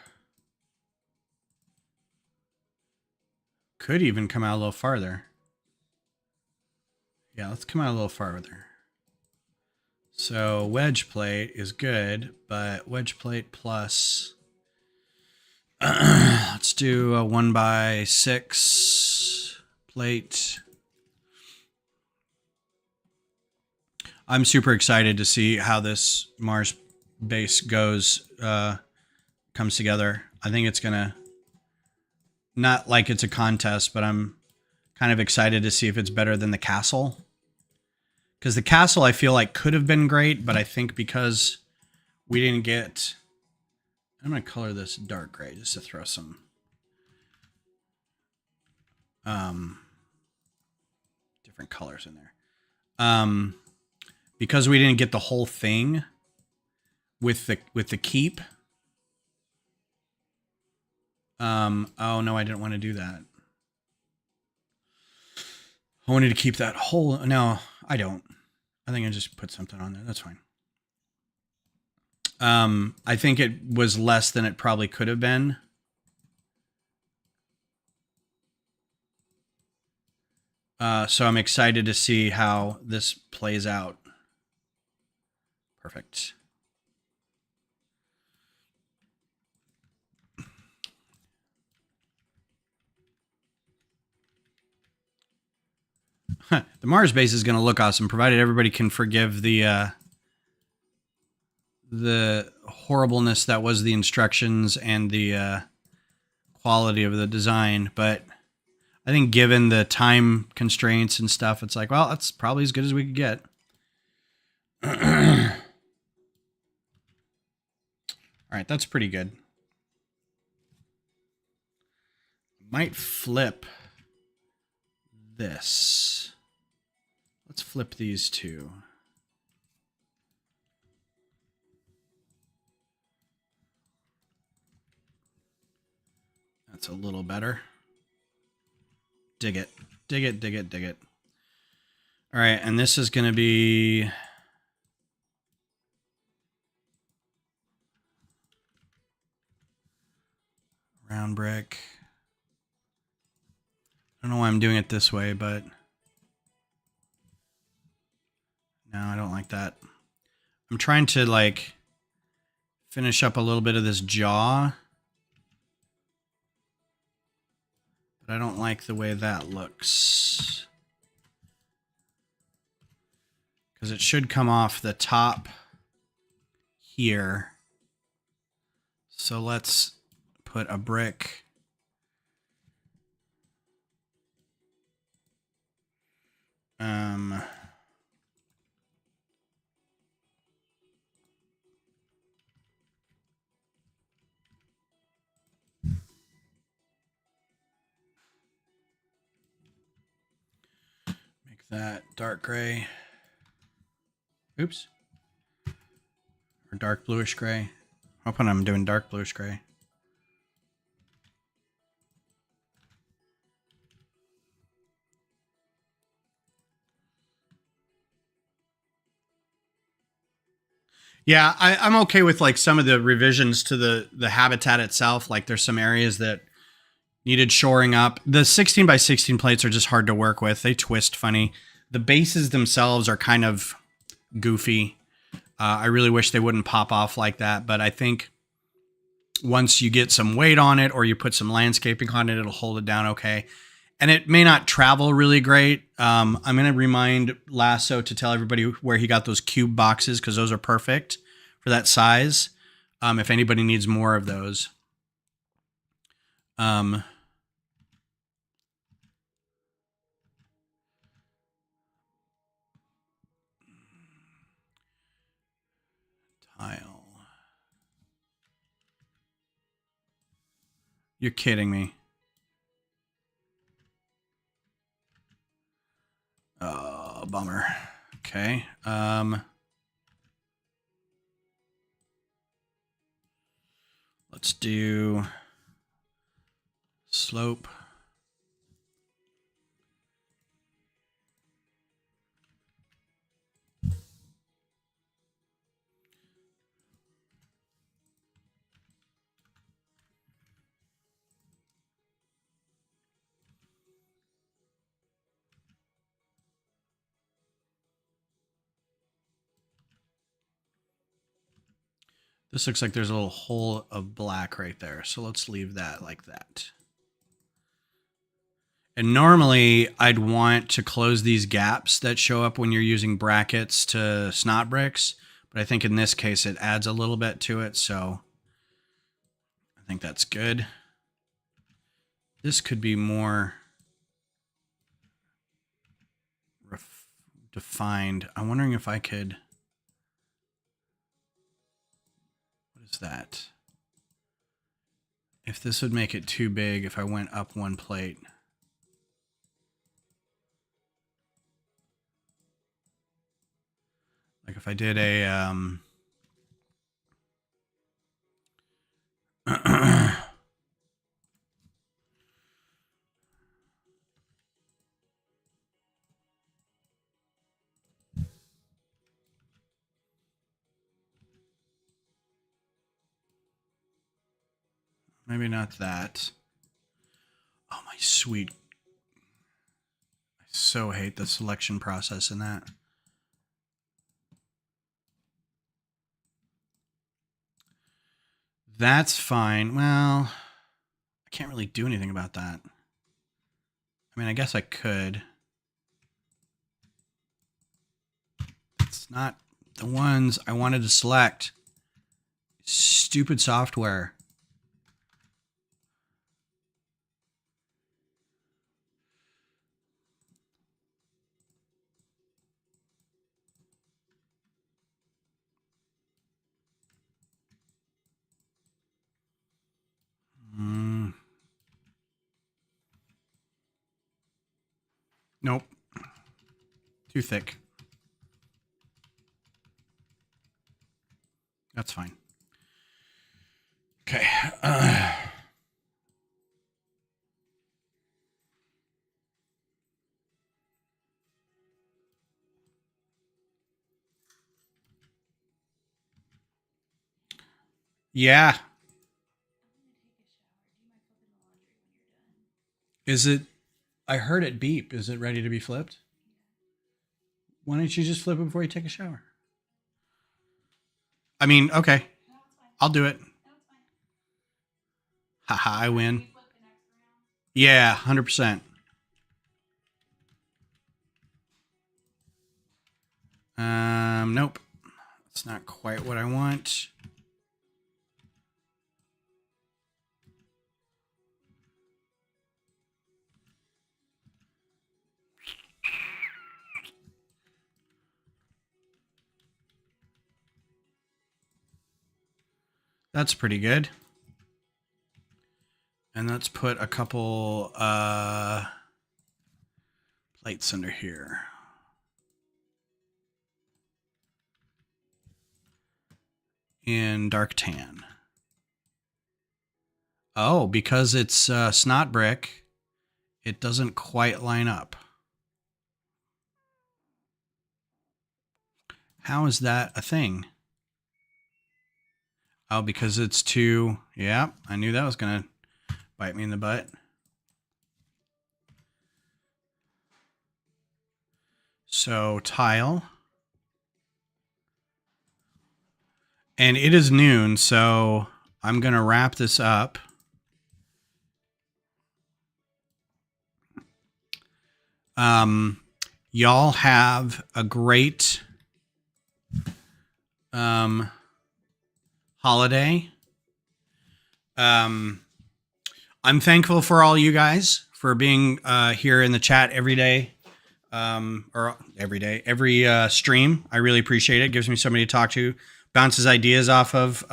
Could even come out a little farther. Yeah, let's come out a little farther. So wedge plate is good, but wedge plate plus, let's do a 1x6 plate. I'm super excited to see how this Mars base goes, comes together. I think it's gonna, not like it's a contest, but I'm kind of excited to see if it's better than the castle. Because the castle, I feel like, could have been great, but I think because we didn't get... I'm going to color this dark gray just to throw some... different colors in there. Because we didn't get the whole thing with the keep. Oh, no, I didn't want to do that. I wanted to keep that whole... No, I don't. I think I just put something on there. That's fine. I think it was less than it probably could have been. So I'm excited to see how this plays out. Perfect. The Mars base is going to look awesome, provided everybody can forgive the horribleness that was the instructions and the quality of the design. But I think given the time constraints and stuff, it's like, well, that's probably as good as we could get. All right, that's pretty good. Might flip this. Let's flip these two. That's a little better. Dig it. Dig it, dig it, dig it. All right, and this is going to be... round brick. I don't know why I'm doing it this way, but... no, I don't like that. I'm trying to, like, finish up a little bit of this jaw. But I don't like the way that looks. Because it should come off the top here. So let's put a brick. Make that dark gray. Oops. Or dark bluish gray. Hoping I'm doing dark bluish gray. Yeah, I'm okay with like some of the revisions to the habitat itself. Like there's some areas that needed shoring up. The 16 by 16 plates are just hard to work with. They twist funny. The bases themselves are kind of goofy. I really wish they wouldn't pop off like that, but I think once you get some weight on it or you put some landscaping on it, it'll hold it down okay. And it may not travel really great. I'm going to remind Lasso to tell everybody where he got those cube boxes because those are perfect for that size. If anybody needs more of those. Tile. You're kidding me. Oh, bummer. Okay. Let's do slope. This looks like there's a little hole of black right there. So let's leave that like that. And normally I'd want to close these gaps that show up when you're using brackets to snot bricks. But I think in this case, it adds a little bit to it. So I think that's good. This could be more defined. I'm wondering if I could... What is that? If this would make it too big, if I went up one plate. Like if I did a... maybe not that. Oh, my sweet. I so hate the selection process in that. That's fine. Well, I can't really do anything about that. I mean, I guess I could. It's not the ones I wanted to select. Stupid software. Nope. Too thick. That's fine. Okay. Yeah. Is it... I heard it beep. Is it ready to be flipped? Why don't you just flip it before you take a shower? I mean, okay. I'll do it. Haha, I win. Yeah, 100%. Nope. That's not quite what I want. That's pretty good. And let's put a couple plates under here. In dark tan. Oh, because it's snot brick, it doesn't quite line up. How is that a thing? Oh, because it's too... Yeah, I knew that was going to bite me in the butt. So, tile. And it is noon, so I'm going to wrap this up. Y'all have a great holiday. I'm thankful for all you guys for being here in the chat every day. Or every stream. I really appreciate it. Gives me somebody to talk to, bounces ideas off of.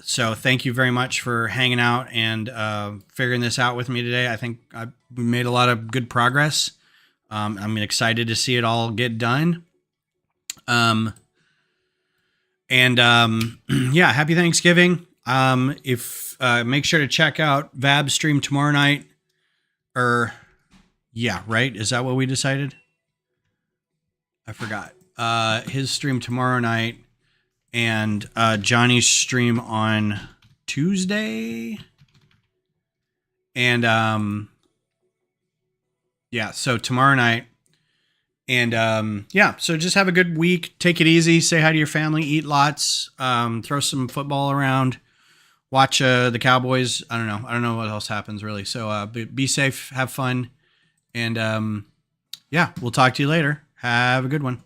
So thank you very much for hanging out and figuring this out with me today. I think we made a lot of good progress. I'm excited to see it all get done. Yeah, happy Thanksgiving. If make sure to check out Vab's stream tomorrow night. Yeah, right? Is that what we decided? I forgot. His stream tomorrow night and Johnny's stream on Tuesday. And yeah, so tomorrow night. And yeah, so just have a good week. Take it easy. Say hi to your family. Eat lots. Throw some football around. Watch the Cowboys. I don't know what else happens really. So be safe. Have fun. And yeah, we'll talk to you later. Have a good one.